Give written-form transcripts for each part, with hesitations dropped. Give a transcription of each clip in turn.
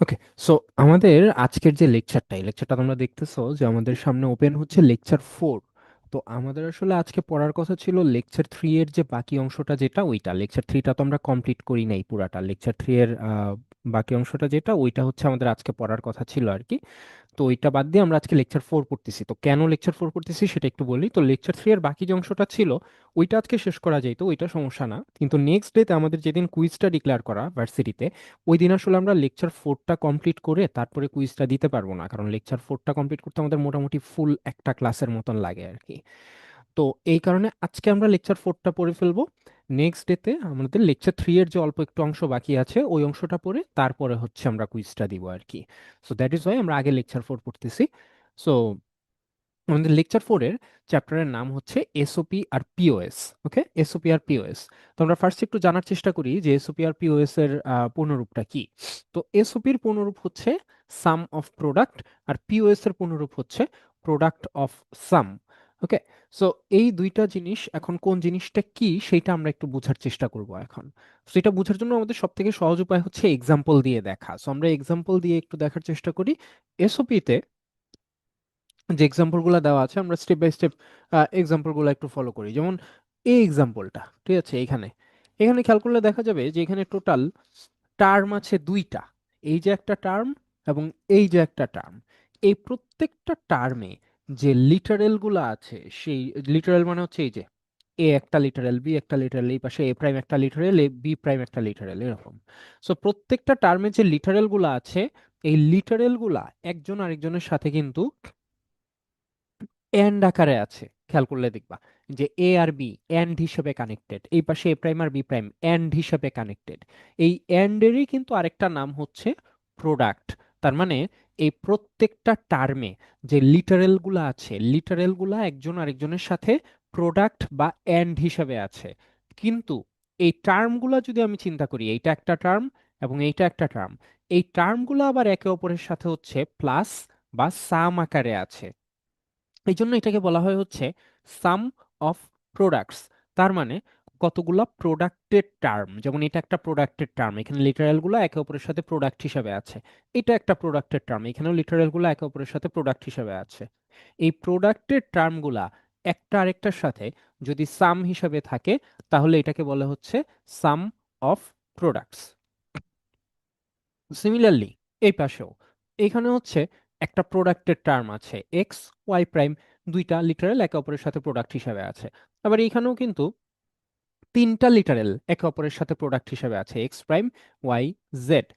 ওকে, so আমাদের আজকের যে লেকচারটা, এই লেকচারটা তোমরা দেখতেছো যে আমাদের সামনে ওপেন হচ্ছে লেকচার 4। তো আমাদের আসলে আজকে পড়ার কথা ছিল লেকচার 3 এর যে বাকি অংশটা, যেটা ওইটা লেকচার 3টা তো আমরা কমপ্লিট করি নাই পুরাটা। লেকচার 3 এর বাকি অংশটা যেটা ওইটা হচ্ছে আমাদের আজকে পড়ার কথা ছিল আর কি। তো ওইটা বাদ দিয়ে আমরা আজকে লেকচার 4 পড়তেছি। তো কেন লেকচার 4 পড়তেছি সেটা একটু বলি। তো লেকচার 3 এর বাকি যে অংশটা ছিল ওইটা আজকে শেষ করা যাইতো, ওইটা সমস্যা না, কিন্তু নেক্সট ডেতে আমাদের যেদিন কুইজটা ডিক্লেয়ার করা ভার্সিটিতে, ওই দিন আসলে আমরা লেকচার 4টা কমপ্লিট করে তারপরে কুইজটা দিতে পারবো না, কারণ লেকচার 4টা কমপ্লিট করতে আমাদের মোটামুটি ফুল একটা ক্লাসের মতন লাগে আর কি। তো এই কারণে আজকে আমরা লেকচার 4টা পড়ে ফেলবো। নেক্সট ডেতে আমাদের লেকচার 3 এর যে অল্প একটু অংশ বাকি আছে ওই অংশটা পড়ে তারপরে হচ্ছে আমরা কুইজটা দিব আর কি। সো দ্যাট ইজ ওয়াই আমরা আগে লেকচার 4 পড়তেছি। সো আমাদের লেকচার 4-এর চ্যাপ্টারের নাম হচ্ছে এসওপি আর পিওএস। ওকে, এসওপি আর পিওএস। তো আমরা ফার্স্ট একটু জানার চেষ্টা করি যে এসওপি আর পিওএস এর পূর্ণরূপটা কি। তো এসওপির পূর্ণরূপ হচ্ছে সাম অফ প্রোডাক্ট, আর পিওএস এর পূর্ণরূপ হচ্ছে product of some. Okay, so এই দুইটা জিনিস এখন কোন জিনিসটা কি সেটা আমরা একটু বোঝার চেষ্টা করব এখন। সেটা বোঝার জন্য আমাদের সব থেকে সহজ উপায় হচ্ছে এক্সাম্পল দিয়ে দেখা। সো আমরা এক্সাম্পল দিয়ে একটু দেখার চেষ্টা করি। এসওপিতে যে এক্সাম্পল গুলো দেওয়া আছে আমরা স্টেপ বাই স্টেপ এক্সাম্পল গুলো একটু ফলো করি। যেমন এই এক্সাম্পলটা, ঠিক আছে, এখানে এখানে খেয়াল করলে দেখা যাবে যে এখানে টোটাল টার্ম আছে দুইটা। এই যে একটা টার্ম এবং এই যে একটা টার্ম, এই প্রত্যেকটা টার্মে যে লিটারেল গুলো আছে, সেই লিটারেল মানে হচ্ছে এই যে এ একটা লিটারেল, বি একটা লিটারেল, এই পাশে এ প্রাইম একটা লিটারেল, এ বি প্রাইম একটা লিটারেল, এরকম। সো প্রত্যেকটা টার্মে যে লিটারেল গুলো আছে, এই লিটারেল গুলা একজন আরেকজনের সাথে কিন্তু এন্ড আকারে আছে। খেয়াল করলে দেখবা যে এ আর বি এন্ড হিসেবে কানেক্টেড, এই পাশে এ প্রাইম আর বি প্রাইম এন্ড হিসেবে কানেক্টেড। এই এন্ডেরই কিন্তু আরেকটা নাম হচ্ছে প্রোডাক্ট। তার মানে এই প্রত্যেকটা টার্মে যে লিটারেল গুলা আছে, লিটারেল গুলা একজন আরেকজনের সাথে প্রোডাক্ট বা এন্ড হিসেবে আছে। কিন্তু এই টার্মগুলা যদি আমি চিন্তা করি, এইটা একটা টার্ম এবং এইটা একটা টার্ম, এই টার্মগুলো আবার একে অপরের সাথে হচ্ছে প্লাস বা সাম আকারে আছে। এই জন্য এটাকে বলা হয় হচ্ছে সাম অফ প্রোডাক্টস। তার মানে কতগুলা প্রোডাক্টের টার্ম, যেমন এটা একটা প্রোডাক্টের টার্ম, এখানে লিটারাল গুলো একে অপরের সাথে প্রোডাক্ট হিসাবে আছে। এটা একটা প্রোডাক্টের টার্ম, এখানেও লিটারাল গুলো একে অপরের সাথে প্রোডাক্ট হিসাবে আছে। এই প্রোডাক্টের টার্মগুলা একটা আরেকটার সাথে যদি সাম হিসাবে থাকে, তাহলে এটাকে বলা হচ্ছে সাম অফ প্রোডাক্টস। সিমিলারলি এই পাশেও এখানে হচ্ছে একটা প্রোডাক্টের টার্ম আছে এক্স ওয়াই প্রাইম, দুইটা লিটারেল একে অপরের সাথে প্রোডাক্ট হিসাবে আছে। আবার এখানেও কিন্তু তিনটা লিটারেল একে অপরের সাথে প্রোডাক্ট হিসাবে আছে এক্স প্রাইম ওয়াই জেড।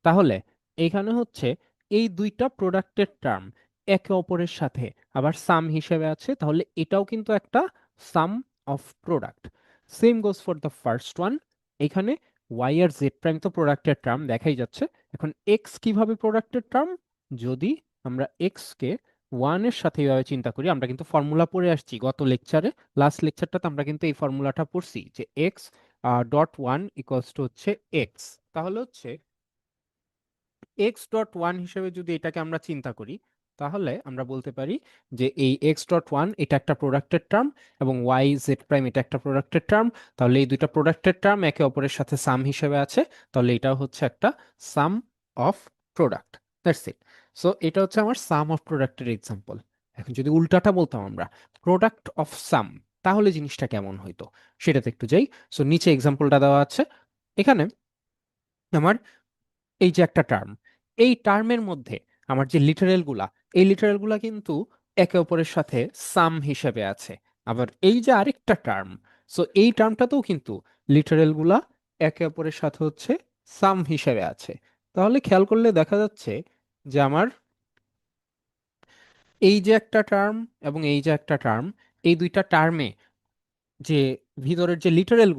তাহলে এখানে হচ্ছে এই দুইটা প্রোডাক্টের টার্ম একে অপরের সাথে আবার সাম হিসেবে আছে, তাহলে এটাও কিন্তু একটা sum of product. Same goes for the first one. এখানে ওয়াই আর জেড প্রাইম তো প্রোডাক্টের টার্ম দেখাই যাচ্ছে। এখন এক্স কিভাবে প্রোডাক্টের টার্ম, যদি আমরা এক্স কে ওয়ানের সাথে এইভাবে চিন্তা করি, আমরা কিন্তু ফর্মুলা পড়ে আসছি গত লেকচারে। লাস্ট লেকচারটাতে আমরা কিন্তু এই ফর্মুলাটা পড়ছি যে x dot one equals to হচ্ছে এক্স। তাহলে হচ্ছে এক্স ডট ওয়ান হিসেবে যদি এটাকে আমরা চিন্তা করি, তাহলে আমরা বলতে পারি যে এই এক্স ডট ওয়ান এটা একটা প্রোডাক্টের টার্ম এবং ওয়াই জেড প্রাইম এটা একটা প্রোডাক্টের টার্ম। তাহলে এই দুইটা প্রোডাক্টের টার্ম একে অপরের সাথে সাম হিসেবে আছে, তাহলে এটাও হচ্ছে একটা sum of product. That's it. So এটা হচ্ছে আমার সাম অফ প্রোডাক্টের এক্সাম্পল। এখন যদি উল্টাটা বলতাম আমরা প্রোডাক্ট অফ সাম, তাহলে জিনিসটা কেমন হইতো সেটাতে একটু যাই। সো নিচে এক্সাম্পলটা দেওয়া আছে। এখানে আমার এই যে একটা টার্ম, এই টার্মের মধ্যে আমার যে লিটারেল গুলা, এই লিটারেল গুলা কিন্তু একে অপরের সাথে সাম হিসেবে আছে। আবার এই যে আরেকটা টার্ম, সো এই টার্মটাতেও কিন্তু লিটারেল গুলা একে অপরের সাথে হচ্ছে সাম হিসেবে আছে। তাহলে খেয়াল করলে দেখা যাচ্ছে যে আমার এই যে একটা টার্ম এবং এই যে একটা টার্ম, এই দুইটা টার্মে যে ভিতরের যে লিটারেল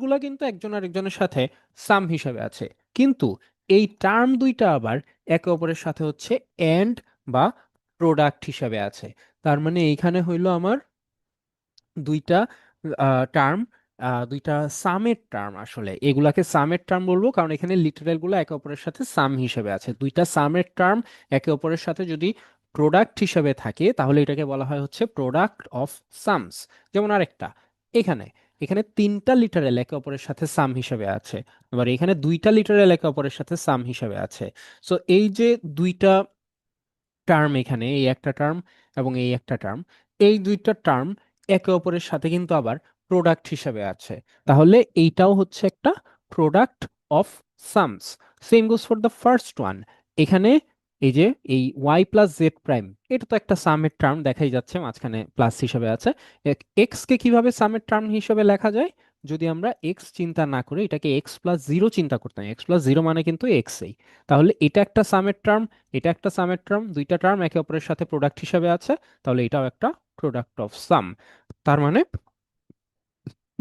গুলা কিন্তু একজন আরেকজনের সাথে সাম হিসাবে আছে। কিন্তু এই টার্ম দুইটা আবার একে অপরের সাথে হচ্ছে এন্ড বা প্রোডাক্ট হিসাবে আছে। তার মানে এইখানে হইলো আমার দুইটা টার্ম, দুইটা সামের টার্ম। আসলে এগুলাকে সামের টার্ম বলবো কারণ এখানে লিটারেল গুলো একে অপরের সাথে সাম হিসেবে আছে। দুইটা সামের টার্ম একে অপরের সাথে যদি প্রোডাক্ট হিসেবে থাকে, তাহলে এটাকে বলা হয় হচ্ছে প্রোডাক্ট অফ সামস। যেমন আরেকটা, এখানে এখানে তিনটা লিটারেল একে অপরের সাথে সাম হিসেবে আছে, এবার এখানে দুইটা লিটারেল একে অপরের সাথে সাম হিসেবে আছে। সো এই যে দুইটা টার্ম, এখানে এই একটা টার্ম এবং এই একটা টার্ম, এই দুইটা টার্ম একে অপরের সাথে কিন্তু আবার প্রোডাক্ট হিসেবে আছে। তাহলে এইটাও হচ্ছে একটা product of sums. Same goes for the first one. এখানে এই যে এই ওয়াই প্লাস জেড প্রাইম, এটা তো একটা সামের টার্ম দেখাই যাচ্ছে, মাঝখানে প্লাস হিসেবে আছে। এক্স কে কিভাবে সামের টার্ম হিসেবে লেখা যায়? যদি আমরা এক্স চিন্তা না করে এটাকে এক্স প্লাস জিরো চিন্তা করতাম, এক্স প্লাস জিরো মানে কিন্তু এক্সই, তাহলে এটা একটা সামের টার্ম, এটা একটা সামের টার্ম, দুইটা টার্ম একে অপরের সাথে প্রোডাক্ট হিসেবে আছে, তাহলে এটাও একটা প্রোডাক্ট অফ সাম। তার মানে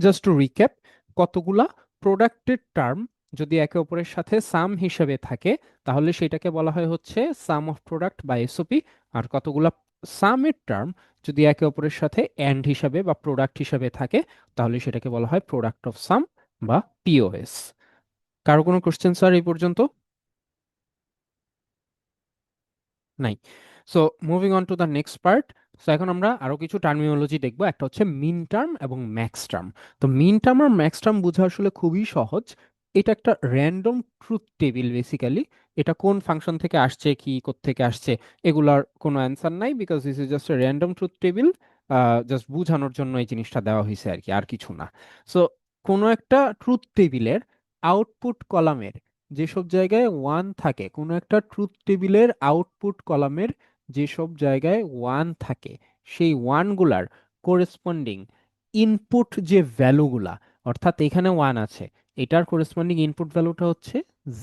জাস্ট টু রিক্যাপ, কতগুলা প্রোডাক্টের টার্ম যদি একে অপরের সাথে সাম হিসেবে থাকে তাহলে সেটাকে বলা হয় হচ্ছে সাম অফ প্রোডাক্ট বা এসওপি। আর কতগুলা সামের টার্ম যদি একে অপরের সাথে অ্যান্ড হিসাবে বা প্রোডাক্ট হিসাবে থাকে তাহলে সেটাকে বলা হয় প্রোডাক্ট অফ সাম বা পিওএস। কারো কোনো কোশ্চেন স্যার এই পর্যন্ত? নাই। So moving on to the next part. So এখন আমরা আরো কিছু টার্মিনোলজি দেখবো, একটা হচ্ছে মিন টার্ম এবং ম্যাক্স টার্ম। তো মিন টার্ম আর ম্যাক্স টার্ম বোঝা আসলে খুবই সহজ। এটা একটা র্যান্ডম ট্রুথ টেবিল বেসিক্যালি। এটা কোন ফাংশন থেকে আসছে, কি থেকে আসছে, এগুলার কোনো অ্যান্সার নাই, because this is just a random truth table. Just বোঝানোর জন্য এই জিনিসটা দেওয়া হয়েছে আর কি, আর কিছু না। সো কোনো একটা ট্রুথ টেবিলের আউটপুট কলামের যেসব জায়গায় ওয়ান থাকে, কোনো একটা ট্রুথ টেবিলের আউটপুট কলামের যেসব জায়গায় ওয়ান থাকে, সেই ওয়ানগুলার কোরেসপন্ডিং ইনপুট যে ভ্যালুগুলা, অর্থাৎ এখানে ওয়ান আছে, এটার কোরেসপন্ডিং ইনপুট ভ্যালুটা হচ্ছে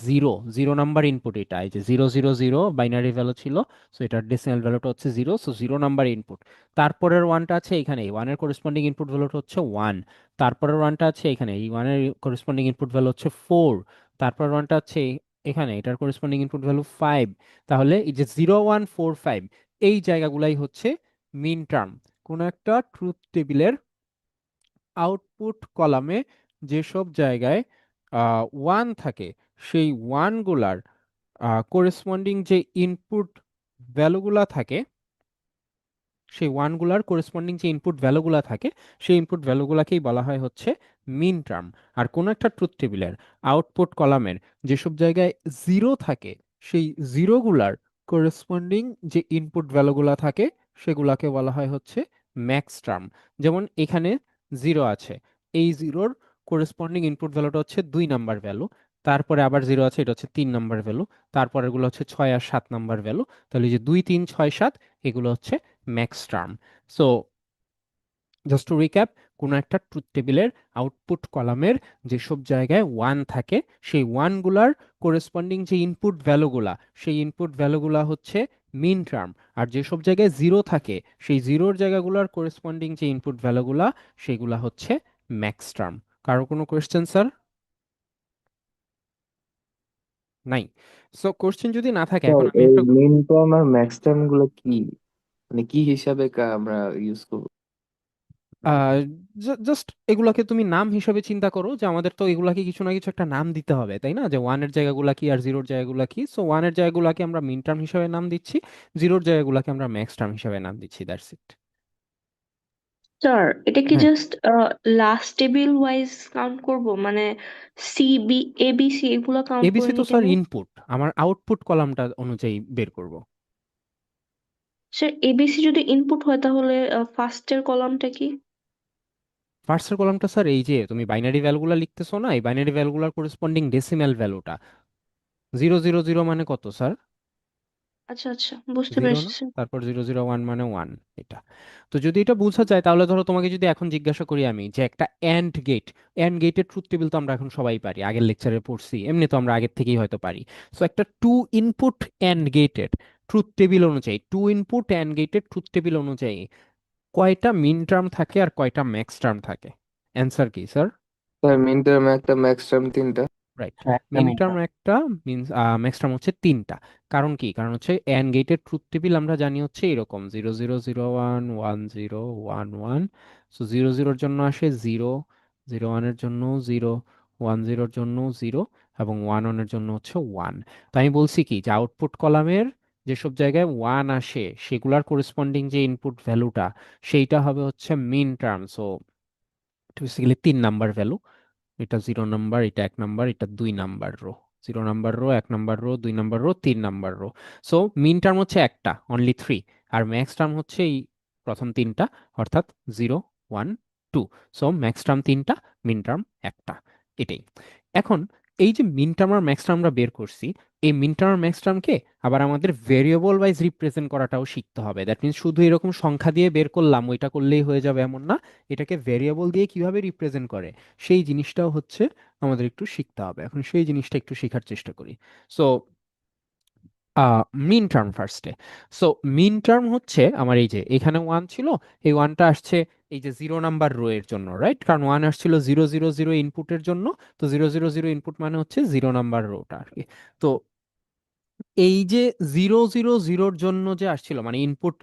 জিরো, জিরো নাম্বার ইনপুট। এটা এই যে zero zero zero binary value ছিল, সো এটার ডেসিমাল ভ্যালুটা হচ্ছে zero, so zero number input. তারপরের ওয়ানটা আছে এখানে, ওয়ানের কোরেসপন্ডিং ইনপুট ভ্যালুটা হচ্ছে ওয়ান। তারপরের ওয়ানটা আছে এখানে, এই ওয়ানের কোরেসপন্ডিং ইনপুট ভ্যালু হচ্ছে ফোর। তারপর ওয়ানটা আছে এখানে, এটার করেসপন্ডিং ইনপুট ভ্যালু ফাইভ। তাহলে এই যে জিরো ওয়ান ফোর ফাইভ, এই জায়গাগুলাই হচ্ছে মিন টার্ম। কোনো একটা ট্রুথ টেবিলের আউটপুট কলামে যেসব জায়গায় ওয়ান থাকে, সেই ওয়ানগুলার করেসপন্ডিং যে ইনপুট ভ্যালুগুলা থাকে, সেই ওয়ানগুলার কোরেসপন্ডিং যে ইনপুট ভ্যালুগুলা থাকে, সেই ইনপুট ভ্যালুগুলাকেই বলা হয় হচ্ছে মিন টার্ম। আর কোন একটা ট্রুথ টেবিলের আউটপুট কলামের যেসব জায়গায় জিরো থাকে, সেই জিরোগুলার কোরেসপন্ডিং যে ইনপুট ভ্যালুগুলা থাকে সেগুলাকে বলা হয় হচ্ছে ম্যাক্স টার্ম। যেমন এখানে জিরো আছে, এই জিরোর কোরেসপন্ডিং ইনপুট ভ্যালুটা হচ্ছে দুই নাম্বার ভ্যালু। তারপরে আবার জিরো আছে, এটা হচ্ছে তিন নাম্বার ভ্যালু। তারপরে এগুলো হচ্ছে ছয় আর সাত নাম্বার ভ্যালু। তাহলে এই যে দুই তিন ছয় সাত, এগুলো হচ্ছে max term. So just to recap, কোনো একটা ট্রুথ টেবিলের আউটপুট কলামের যেসব জায়গায় ওয়ান থাকে, সেই ওয়ানগুলার কোরেসপন্ডিং যে ইনপুট ভ্যালুগুলা, সেই ইনপুট ভ্যালুগুলা হচ্ছে মিন টার্ম। আর যেসব জায়গায় জিরো থাকে, সেই জিরোর জায়গাগুলোর কোরেসপন্ডিং যে ইনপুট ভ্যালুগুলা, সেগুলা হচ্ছে ম্যাক্স টার্ম। কারো কোনো কোয়েশ্চেন স্যার? নাই। সো কোশ্চেন যদি না থাকে স্যার এখন আমি এই একটা মিন টার্ম আর ম্যাক্স টার্ম গুলো কি, মানে কি হিসাবে আমরা ইউজ করবো? জাস্ট এগুলাকে তুমি নাম হিসেবে চিন্তা করো, যে আমাদের তো এগুলাকে কিছু না কিছু একটা নাম দিতে হবে, তাই না? যে ওয়ানের জায়গাগুলা কি আর জিরোর জায়গাগুলা কি, সো ওয়ানের জায়গাগুলাকে আমরা মিন টার্ম হিসেবে নাম দিচ্ছি, জিরোর জায়গাগুলাকে আমরা ম্যাক্স টার্ম হিসেবে নাম দিচ্ছি, দ্যাটস ইট। স্যার এটা কি হ্যাঁ, just last table wise count করব, মানে C B A B C এগুলো কাউন্ট করে এবিসি তো নিতে স্যার নেই? ইনপুট, আমার আউটপুট কলামটা অনুযায়ী বের করব। স্যার এবিসি যদি ইনপুট হয় তাহলে ফার্স্টের কলামটা কি? ফার্স্টের কলামটা স্যার এই যে তুমি বাইনারি ভ্যালুগুলা লিখতেছো না, এই বাইনারি ভ্যালুগুলার করেসপন্ডিং ডেসিমাল ভ্যালুটা। জিরো জিরো জিরো মানে কত স্যার? আচ্ছা আচ্ছা, বুঝতে জিরো পেরেছি না, স্যার। তারপর জিরো জিরো ওয়ান মানে ওয়ান। এটা তো যদি এটা বোঝা যায়, তাহলে ধরো তোমাকে যদি এখন জিজ্ঞাসা করি আমি যে একটা অ্যান্ড গেট, অ্যান্ড গেটের ট্রুথ টেবিল তো আমরা এখন সবাই পারি, আগের লেকচারে পড়ছি, এমনি তো আমরা আগের থেকেই হয়তো পারি। সো একটা টু ইনপুট অ্যান্ড গেটের ট্রুথ টেবিল অনুযায়ী, টু ইনপুট অ্যান্ড গেটের ট্রুথ টেবিল অনুযায়ী কয়টা মিন টার্ম থাকে আর কয়টা ম্যাক্স টার্ম থাকে? অ্যান্সার কি স্যার? স্যার মিন টার্ম একটা, ম্যাক্স টার্ম তিনটা। রাইট। হ্যাঁ, একটা মিন টার্ম মিনিট। একটা, মিনস ম্যাক্স টার্ম হচ্ছে তিনটা। কারণ কি? কারণ হচ্ছে অ্যান্ড গেটের ট্রুথ টেবিল আমরা জানি হচ্ছে এরকম, zero zero zero one one zero one one. So zero জিরোর জন্য আসে জিরো, জিরো ওয়ানের জন্য জিরো, ওয়ান জিরোর জন্য জিরো, এবং ওয়ান ওয়ানের জন্য হচ্ছে ওয়ান। তো আমি বলছি কি, যে আউটপুট কলামের যেসব জায়গায় ওয়ান আসে সেগুলার করেসপন্ডিং যে ইনপুট ভ্যালুটা, সেইটা হবে হচ্ছে mean term. So basically 3 number value. এটা 0 নাম্বার, এটা 1 নাম্বার, এটা 2 number row. 0 number row, 1 number row, 2 number row, 3 number row. So mean term হচ্ছে একটা, অনলি 3। আর ম্যাক্স টার্ম হচ্ছে এই প্রথম তিনটা, অর্থাৎ 0, 1, 2। সো ম্যাক্স টার্ম তিনটা, মিন টার্ম একটা। এটাই। এখন এই যে মিন টার্ম আর ম্যাক্স টার্ম আমরা বের করছি, এই মিন টার্ম আর ম্যাক্স টার্মকে আবার আমাদের ভেরিয়েবল ওয়াইজ রিপ্রেজেন্ট করাটাও শিখতে হবে। দ্যাট মিনস শুধু এরকম সংখ্যা দিয়ে বের করলাম, ওইটা করলেই হয়ে যাবে এমন না। এটাকে ভেরিয়েবল দিয়ে কিভাবে রিপ্রেজেন্ট করে সেই জিনিসটাও হচ্ছে আমাদের একটু শিখতে হবে। এখন সেই জিনিসটা একটু শেখার চেষ্টা করি। সো মিন টার্ম ফার্স্টে। সো মিন টার্ম হচ্ছে আমার এই যে এখানে 1 ছিল, এই 1টা আসছে এই যে 0 নাম্বার রো এর জন্য, রাইট? কারণ 1 আসছিল 0, 0, 0 ইনপুটের জন্য। তো 0, 0, 0 ইনপুট মানে হচ্ছে 0 নাম্বার রোটা আর কি। তো এই যে 0, 0, 0-র জন্য যে আসছিল, মানে ইনপুট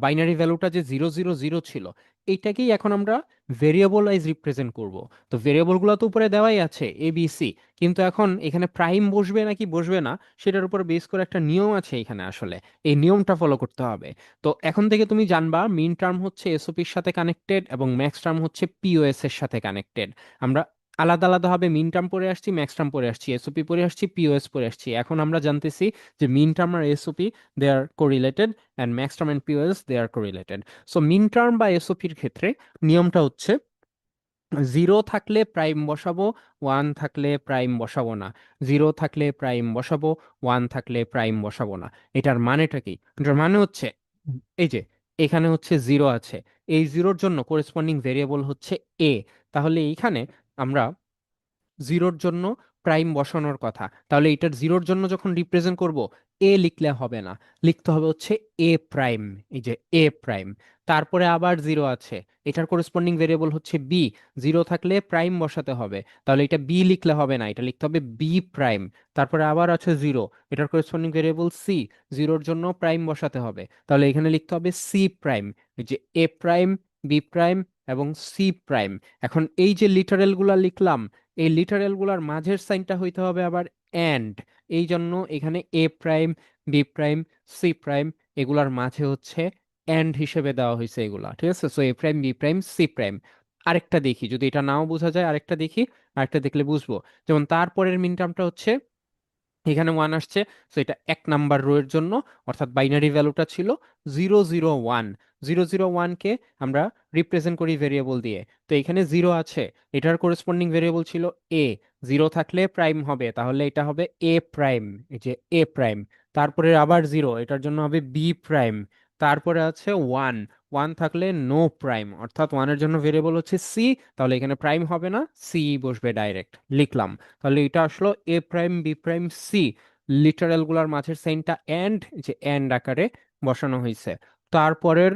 বাইনারি ভ্যালুটা যে 0, 0, 0 ছিল, এইটাকেই এখন আমরা ভেরিয়েবল ওয়াইজ রিপ্রেজেন্ট করব। তো ভেরিয়েবলগুলো তো উপরে দেওয়াই আছে এ বি সি, কিন্তু এখন এখানে প্রাইম বসবে নাকি বসবে না সেটার উপর বেস করে একটা নিয়ম আছে এখানে। আসলে এই নিয়মটা ফলো করতে হবে। তো এখন থেকে তুমি জানবা মিন টার্ম হচ্ছে এসওপির সাথে কানেক্টেড এবং ম্যাক্স টার্ম হচ্ছে পিওএস এর সাথে কানেক্টেড। আমরা আলাদা আলাদাভাবে মিন টার্ম পড়ে আসছি, ম্যাক্স টার্ম পড়ে আসছি, এসওপি পড়ে আসছি, পিওএস পড়ে আসছি। এখন আমরা জানতেছি যে মিন টার্ম আর SOP they are correlated, and max term and POS they are correlated. So mean term বা এসওপির ক্ষেত্রে নিয়মটা হচ্ছে 0 থাকলে প্রাইম বসাবো, 1 থাকলে প্রাইম বসাবো না। 0 থাকলে প্রাইম বসাবো, 1 থাকলে প্রাইম বসাবো না। এটার মানেটা কি? এটার মানে হচ্ছে এই যে এখানে হচ্ছে 0 আছে, এই 0-র জন্য করেসপন্ডিং ভেরিয়েবল হচ্ছে এ। তাহলে এইখানে আমরা 0-র জন্য প্রাইম বসানোর কথা, তাহলে এটার 0-র জন্য যখন রিপ্রেজেন্ট করব, এ লিখলে হবে না, লিখতে হবে হচ্ছে এ প্রাইম। এই যে এ প্রাইম, তারপরে আবার 0 আছে, এটার করেসপন্ডিং ভেরিয়েবল হচ্ছে বি। 0 থাকলে প্রাইম বসাতে হবে, তাহলে এটা বি লিখলে হবে না, এটা লিখতে হবে বি প্রাইম। তারপরে আবার আছে 0, এটার করেসপন্ডিং ভেরিয়েবল সি। 0-র জন্য প্রাইম বসাতে হবে, তাহলে এখানে লিখতে হবে সি প্রাইম। এই যে এ প্রাইম, বি প্রাইম এবং সি প্রাইম। এখন এই যে লিটারেল গুলা লিখলাম, এই লিটারেল গুলার মাঝের সাইনটা হইতে হবে আবার এন্ড। এই জন্য এখানে A prime, B prime, C prime, এগুলার মাঝে হচ্ছে এন্ড হিসেবে দেওয়া হয়েছে এগুলা, ঠিক আছে? So A prime, B prime, C prime. আরেকটা দেখি, যদি এটা নাও বোঝা যায় আরেকটা দেখি। আরেকটা দেখলে বুঝবো। যেমন তারপরের মিন টার্মটা হচ্ছে এখানে 1 আসছে, তো এটা 1 নাম্বার রো এর জন্য, অর্থাৎ বাইনারি ভ্যালুটা ছিল 0, 0, 1। 0, 0, 1-কে আমরা রিপ্রেজেন্ট করি ভেরিয়েবল দিয়ে। তো এখানে 0 আছে, এটার করেসপন্ডিং ভেরিয়েবল ছিল এ। 0 থাকলে প্রাইম হবে, তাহলে এটা হবে এ প্রাইম। এই যে এ প্রাইম। তারপরে আবার 0, এটার জন্য হবে বি প্রাইম। তারপরে আছে 1। 1 থাকলে নো প্রাইম, অর্থাৎ 1-এর জন্য ভেরিয়েবল হচ্ছে সি, তাহলে এখানে প্রাইম হবে না, সি বসবে ডাইরেক্ট, লিখলাম। তাহলে এটা আসলো A prime, B prime, C. Literal গুলার মাঝের সাইনটা এন্ড, যে এন্ড আকারে বসানো হয়েছে। তারপরের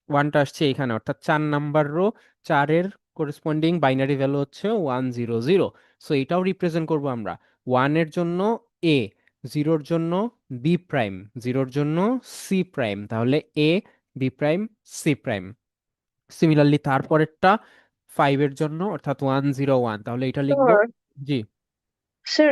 1টা আসছে এখানে, অর্থাৎ 4 নাম্বার রো। 4-এর করেসপন্ডিং বাইনারি ভ্যালু হচ্ছে 1, 0, 0। সো এটাও রিপ্রেজেন্ট করব আমরা। 1-এর জন্য এ, 0-র জন্য বি প্রাইম, 0-র জন্য সি প্রাইম, তাহলে A, B prime, C prime. Similarly তারপরেরটা 5-এর জন্য, অর্থাৎ 1, 0, 1, তাহলে এটা লিখবো। স্যার, জি। স্যার,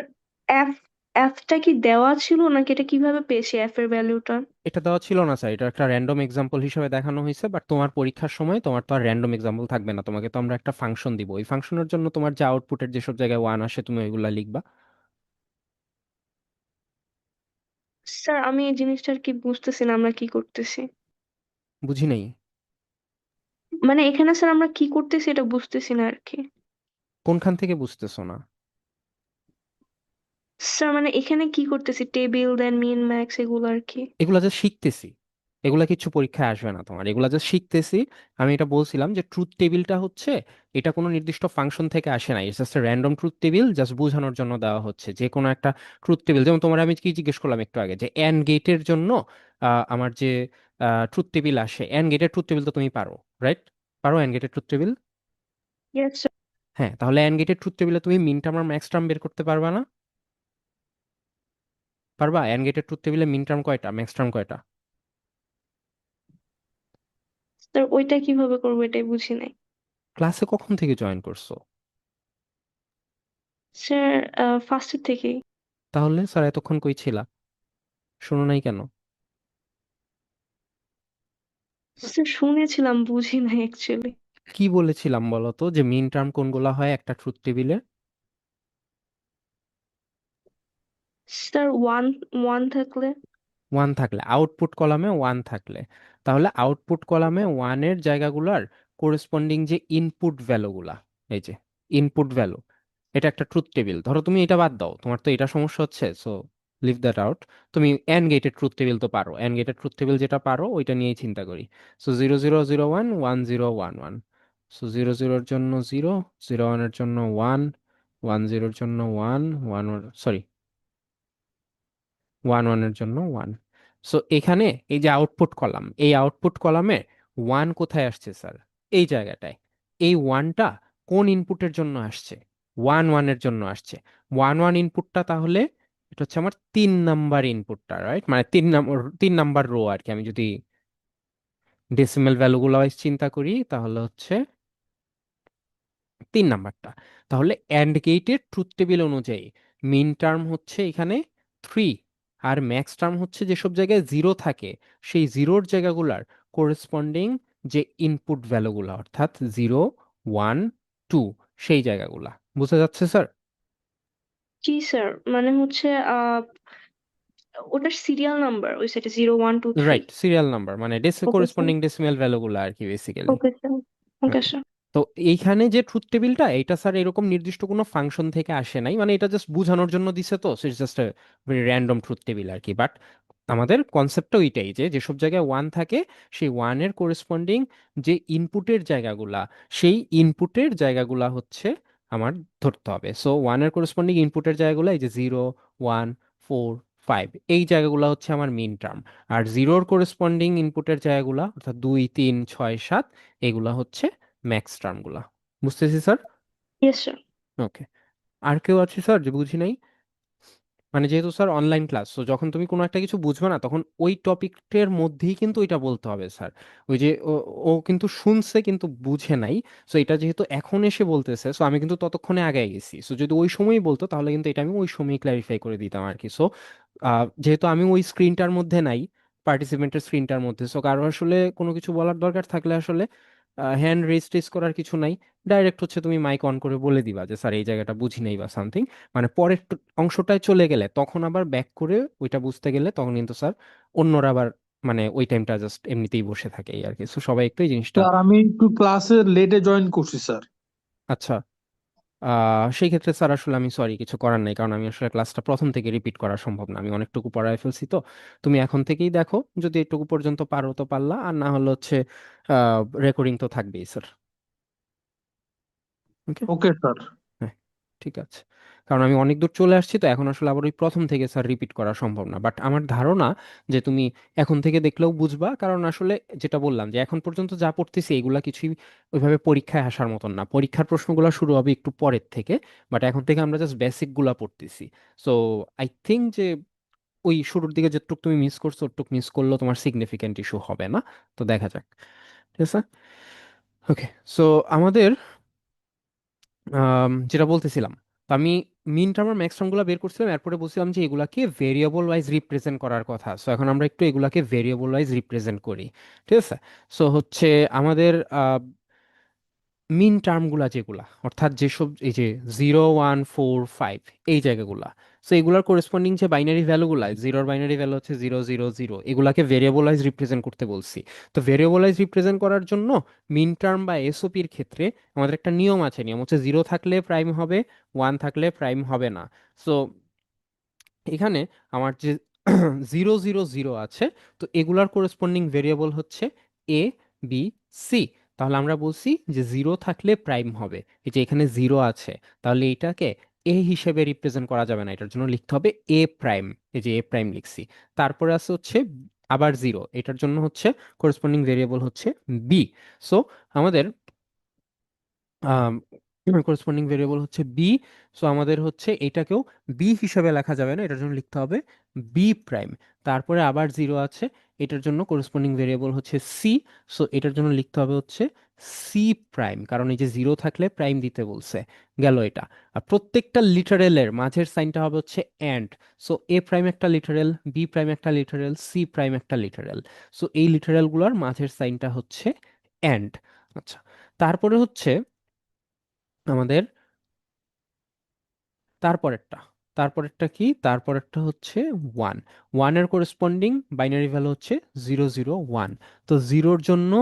এফ এফটা কি দেওয়া ছিল নাকি এটা কিভাবে পেয়েছি এফ এর ভ্যালুটা? এটা দেওয়া ছিল না স্যার, এটা একটা র্যান্ডম এক্সাম্পল হিসেবে দেখানো হয়েছে। বাট তোমার পরীক্ষার সময় তোমার তো আর র্যান্ডম এক্সাম্পল থাকবে না, তোমাকে তো আমরা একটা ফাংশন দিব, ওই ফাংশনের জন্য তোমার যে আউটপুটের যেসব জায়গায় 1 আসে তুমি ওইগুলা লিখবা। স্যার, আমি এই জিনিসটা আর কি বুঝতেছি না, আমরা কি করতেছি। বুঝি নাই। মানে এখানে স্যার আমরা কি করতেছি এটা বুঝতেছি না আর কি। কোনখান থেকে বুঝতেছো না? স্যার মানে এখানে কি করতেছি, টেবিল দেন মিন ম্যাক্স এগুলো আর কি। এগুলা যে শিখতেছি, এগুলা কিছু পরীক্ষায় আসবে না তোমার, এগুলা যে শিখতেছি। আমি এটা বলছিলাম যে ট্রুথ টেবিলটা হচ্ছে, এটা কোনো নির্দিষ্ট ফাংশন থেকে আসে না, it's just random truth table, just বোঝানোর জন্য দেওয়া হচ্ছে যে কোনো একটা ট্রুথ টেবিল। যেমন তোমার আমি কি জিজ্ঞেস করলাম একটু আগে, যে এন গেটের জন্য আমার যে ট্রুথ টেবিল আসে, এন গেটের ট্রুথ টেবিল তো তুমি পারো, রাইট? পারো এন গেটের ট্রুথ টেবিল? Yes sir. হ্যাঁ, তাহলে এন গেটের ট্রুথ টেবিলে তুমি মিন টার্ম আর ম্যাক্স টার্ম বের করতে পারবা না? পারবা? এন গেটের ট্রুথ টেবিলে মিন টার্ম কয়টা, ম্যাক্স টার্ম কয়টা? স্যার ওইটা কিভাবে করবো এটাই বুঝি নাই। ক্লাসে কখন থেকে জয়েন করছো? স্যার, ফার্স্টের থেকেই। তাহলে স্যার এতক্ষণ কই ছিলা, শোনো নাই কেন? স্যার শুনেছিলাম, বুঝি নাই অ্যাকচুয়ালি। কি বলেছিলাম বলতো, যে মিন টার্ম কোনগুলা হয় একটা ট্রুথ টেবিলে? স্যার ওয়ান ওয়ান থাকলে। ওয়ান থাকলে, আউটপুট কলামে ওয়ান থাকলে, তাহলে আউটপুট কলামে ওয়ানের জায়গাগুলার কোরেসপন্ডিং যে ইনপুট ভ্যালুগুলা, এই যে ইনপুট ভ্যালু, এটা একটা ট্রুথ টেবিল। ধরো তুমি এটা বাদ দাও, তোমার তো এটা সমস্যা হচ্ছে, সো লিভ দ্যাট আউট। তুমি এন গেটেড ট্রুথ টেবিল তো পারো, এন গেটেড ট্রুথ টেবিল যেটা পারো ওইটা নিয়েই চিন্তা করি। সো 0001 1011, সো 00-এর জন্য 0, 01-এর জন্য 1, 10-এর জন্য 1, 1, সরি 11-এর জন্য 1। সো এখানে এই যে আউটপুট কলাম, এই আউটপুট কলামে 1 কোথায় আসছে স্যার? এই জায়গাটায়। এই 1টা কোন ইনপুটের জন্য আসছে? 1-1-এর জন্য আসছে। 1-1 ইনপুটটা তাহলে এটা হচ্ছে আমার 3 নাম্বার ইনপুটটা, রাইট? মানে 3 নাম্বার রো আর কি। আমি যদি ডেসিমেল ভ্যালুগুলো চিন্তা করি তাহলে হচ্ছে 3 নাম্বারটা। তাহলে অ্যান্ড গেটের ট্রুথ টেবিল অনুযায়ী মিন টার্ম হচ্ছে এখানে 3, আর ম্যাক্স টার্ম হচ্ছে যেসব জায়গায় 0 থাকে সেই জিরোর জায়গাগুলার কোরেসপন্ডিং যে ইনপুট ভ্যালুগুলো, অর্থাৎ 0, 1, 2, সেই জায়গাগুলা। বুঝা যাচ্ছে স্যার? জি স্যার, মানে হচ্ছে ওটার সিরিয়াল নাম্বার ওই সাইডে 0123। রাইট, সিরিয়াল নাম্বার মানে ওকে স্যার। কোরেসপন্ডিং ডেসিমেল ভ্যালুগুলো আর কি basically. Okay sir. Okay sir. তো এইখানে যে ট্রুথ টেবিলটা, এটা স্যার এরকম নির্দিষ্ট কোনো ফাংশন থেকে আসে নাই, মানে এটা জাস্ট বোঝানোর জন্য দিছে, তো it's just a very random truth table আর কি। বাট আমাদের কনসেপ্টটা ওইটাই, যে যেসব জায়গায় ওয়ান থাকে সেই ওয়ানের কোরেসপন্ডিং যে ইনপুটের জায়গাগুলা, সেই ইনপুটের জায়গাগুলা হচ্ছে আমার ধরতে হবে। সো ওয়ানের কোরেসপন্ডিং ইনপুটের জায়গাগুলো এই যে 0, 1, 4, 5, এই জায়গাগুলো হচ্ছে আমার মিন টার্ম। আর জিরোর কোরেসপন্ডিং ইনপুটের জায়গাগুলা অর্থাৎ 2, 3, 6, 7, এগুলা হচ্ছে ম্যাক্স টার্মগুলা। বুঝতেছি স্যার? Yes sir. ওকে। আর কেউ আছে স্যার যে বুঝি নাই? মানে যেহেতু স্যার অনলাইন ক্লাস, তো যখন তুমি কোনো একটা কিছু বুঝবে না তখন ওই টপিকের মধ্যেই কিন্তু এটা বলতে হবে স্যার। ওই যে ও কিন্তু শুনছে কিন্তু বুঝে নাই, সো এটা যেহেতু এখন এসে বলতেছে, সো আমি কিন্তু ততক্ষণে আগে গেছি। সো যদি ওই সময়ই বলতো তাহলে কিন্তু এটা আমি ওই সময়ই ক্ল্যারিফাই করে দিতাম আর কি। সো যেহেতু আমি ওই স্ক্রিনটার মধ্যে নাই, পার্টিসিপেন্টের স্ক্রিনটার মধ্যে, সো কারো আসলে কোনো কিছু বলার দরকার থাকলে আসলে হ্যান্ড রেজ টেজ করার কিছু নাই, ডাইরেক্ট হচ্ছে তুমি মাইক অন করে বলে দিবা যে স্যার এই জায়গাটা বুঝি নাই বা সামথিং। মানে পরের অংশটায় চলে গেলে তখন আবার ব্যাক করে ওইটা বুঝতে গেলে তখন কিন্তু স্যার অন্যরা আবার মানে ওই টাইমটা জাস্ট এমনিতেই বসে থাকে এই আর কি। সো সবাই একটু এই জিনিসটা। স্যার আমি একটু ক্লাসে লেটে জয়েন করছি স্যার। আচ্ছা, সেই ক্ষেত্রে স্যার আসলে আমি সরি, কিছু করার নাই, কারণ আমি আসলে ক্লাসটা প্রথম থেকে রিপিট করা সম্ভব না, আমি অনেকটুকু পড়ায় ফেলছি। তো তুমি এখন থেকেই দেখো, যদি এটুকু পর্যন্ত পারো তো পারলা, আর না হলে হচ্ছে রেকর্ডিং তো থাকবেই স্যার। ওকে। Okay sir. হ্যাঁ, ঠিক আছে। কারণ আমি অনেক দূর চলে আসছি, তো এখন আসলে আবার ওই প্রথম থেকে স্যার রিপিট করা সম্ভব না, বাট আমার ধারণা যে তুমি এখন থেকে দেখলেও বুঝবা। কারণ আসলে যেটা বললাম যে এখন পর্যন্ত যা পড়তেছি এগুলা কিছুই ওইভাবে পরীক্ষায় আসার মতন না, পরীক্ষার প্রশ্নগুলো শুরু হবে একটু পরের থেকে। বাট এখন থেকে আমরা জাস্ট বেসিক গুলা পড়তেছি। সো আই থিঙ্ক যে ওই শুরুর দিকে যেটুক তুমি মিস করছো ওটুক মিস করলেও তোমার সিগনিফিকেন্ট ইস্যু হবে না। তো দেখা যাক। ঠিক আছে। ওকে। সো আমাদের যেটা বলতেছিলাম, তো আমি মিন টার্ম আর ম্যাক্স টার্ম গুলো বের করছিলাম, এরপরে বলছিলাম যে এগুলাকে ভেরিয়েবল ওয়াইজ রিপ্রেজেন্ট করার কথা। সো এখন আমরা একটু এগুলাকে ভেরিয়েবল ওয়াইজ রিপ্রেজেন্ট করি। ঠিক আছে। সো হচ্ছে আমাদের মিন টার্মগুলা যেগুলা, অর্থাৎ যেসব এই যে 0, 1, 4, 5, এই জায়গাগুলা, সো এগুলার কোরেসপন্ডিং যে বাইনারি ভ্যালুগুলা, জিরোর বাইনারি ভ্যালু হচ্ছে 0, 0, 0, এগুলাকে ভেরিয়েবলাইজ রিপ্রেজেন্ট করতে বলছি। তো ভেরিয়েবলাইজ রিপ্রেজেন্ট করার জন্য মিন টার্ম বা এসওপির ক্ষেত্রে আমাদের একটা নিয়ম আছে, নিয়ম হচ্ছে 0 থাকলে প্রাইম হবে, 1 থাকলে প্রাইম হবে না। সো এখানে আমার যে 0, 0, 0 আছে, তো এগুলার কোরেসপন্ডিং ভেরিয়েবল হচ্ছে এ, বি, সি। তাহলে আমরা বলছি যে 0 থাকলে প্রাইম হবে, এই যে এখানে 0 আছে, তাহলে এটাকে এ হিসেবে রিপ্রেজেন্ট করা যাবে না, এটার জন্য লিখতে হবে এ প্রাইম। এই যে এ প্রাইম লিখছি। তারপরে আছে হচ্ছে আবার 0, এটার জন্য হচ্ছে কোরেসপন্ডিং ভেরিয়েবল হচ্ছে বি। সো আমাদের করেসপন্ডিং ভেরিয়েবল হচ্ছে বি। সো আমাদের হচ্ছে এটাকেও বি হিসেবে লেখা যাবে না, এটার জন্য লিখতে হবে বি প্রাইম। তারপরে আবার 0 আছে, এটার জন্য করেসপন্ডিং ভেরিয়েবল হচ্ছে সি। সো এটার জন্য লিখতে হবে হচ্ছে সি প্রাইম, কারণ এই যে 0 থাকলে প্রাইম দিতে বলছে। গেল এটা। আর প্রত্যেকটা লিটারেলের মাঝের সাইনটা হবে হচ্ছে অ্যান্ড। সো এ প্রাইম একটা লিটারেল, বি প্রাইম একটা লিটারেল, সি প্রাইম একটা লিটারেল। সো এই লিটারেল গুলোর মাঝের সাইনটা হচ্ছে অ্যান্ড। আচ্ছা। তারপরে হচ্ছে আমাদের তারপরেরটা তারপরেরটা কি, তারপরেরটা হচ্ছে ওয়ান। ওয়ানের করেসপন্ডিং বাইনারি ভ্যালু হচ্ছে 0 0 1। তো জিরোর জন্য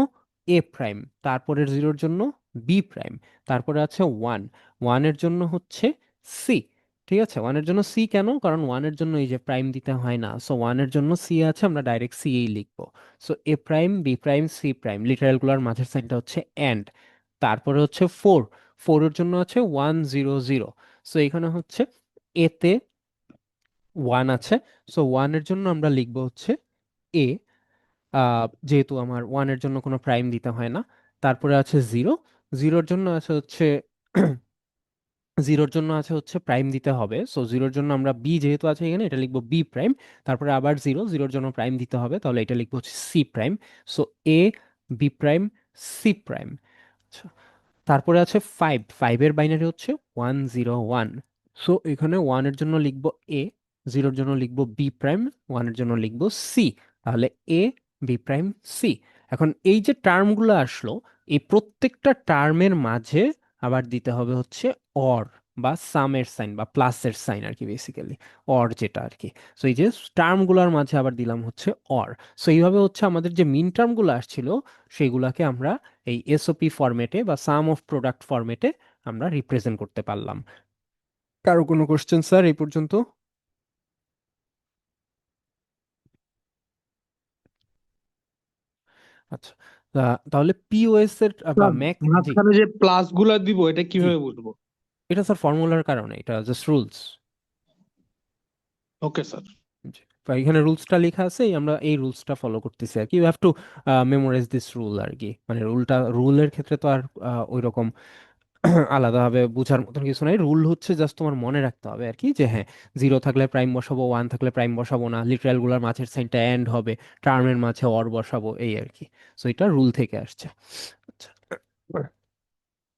এ প্রাইম, তারপরের জিরোর জন্য বি প্রাইম, তারপরে আছে ওয়ান। ওয়ানের জন্য হচ্ছে সি। ঠিক আছে, ওয়ানের জন্য সি কেন, কারণ ওয়ানের জন্য এই যে প্রাইম দিতে হয় না, সো ওয়ানের জন্য সি আছে, আমরা ডাইরেক্ট সি এই লিখবো। So A prime B prime C prime, literal গুলার মাঝের সাইনটা হচ্ছে এন্ড। তারপরে হচ্ছে ফোর। ফোরের জন্য আছে 1 0 0। সো এখানে হচ্ছে এতে ওয়ান আছে, সো ওয়ানের জন্য আমরা লিখবো হচ্ছে এ, যেহেতু আমার ওয়ানের জন্য কোনো প্রাইম দিতে হয় না। তারপরে আছে জিরো। জিরোর জন্য আছে হচ্ছে জিরোর জন্য আছে হচ্ছে প্রাইম দিতে হবে, সো জিরোর জন্য আমরা বি যেহেতু আছে এখানে, এটা লিখবো বি প্রাইম। তারপরে আবার জিরো, জিরোর জন্য প্রাইম দিতে হবে, তাহলে এটা লিখবো হচ্ছে সি প্রাইম। সো এ বি প্রাইম সি প্রাইম। তারপরে আছে ফাইভ। ফাইভের বাইনারি হচ্ছে 1 0 1। সো এখানে ওয়ানের জন্য লিখবো এ, জিরোর জন্য লিখবো বি প্রাইম, ওয়ানের জন্য লিখবো সি। তাহলে এ বি প্রাইম সি। এখন এই যে টার্মগুলো আসলো, এই প্রত্যেকটা টার্মের মাঝে আবার দিতে হবে হচ্ছে অর বা সামের সাইন বা প্লাসের সাইন আর কি, বেসিক্যালি অর যেটা আর কি। সো এই যে টার্মগুলোর মাঝে আবার দিলাম হচ্ছে অর। সো এইভাবে হচ্ছে আমাদের যে মিন টার্মগুলো আসছিল সেগুলাকে আমরা এই এসওপি ফরম্যাটে বা সাম অফ প্রোডাক্ট ফরম্যাটে আমরা রিপ্রেজেন্ট করতে পারলাম। কারো কোনো কোশ্চেন স্যার এই পর্যন্ত? আচ্ছা, তাহলে পিওএস এর বা স্যার ম্যাক, জি মাঝখানে যে প্লাস গুলা দিব এটা জি, কিভাবে বুঝবো? এটা স্যার ফর্মুলার কারণে, এটা জাস্ট রুলস। Okay sir. এখানে রুলসটা লেখা আছে, আমরা এই রুলসটা ফলো করতেছি আর কি। You have to memorise this rule আর কি, মানে রুলের ক্ষেত্রে তো আর ওই রকম আলাদাভাবে বোঝার মতন কিছু নাই। রুল হচ্ছে জাস্ট তোমার মনে রাখতে হবে আর কি, যে হ্যাঁ, জিরো থাকলে প্রাইম বসাবো, ওয়ান থাকলে প্রাইম বসাবো না, লিটারাল গুলার মাঝের সাইনটা এন্ড হবে, টার্মের মাঝে অর বসাবো, এই আর কি। সো এটা রুল থেকে আসছে। আচ্ছা,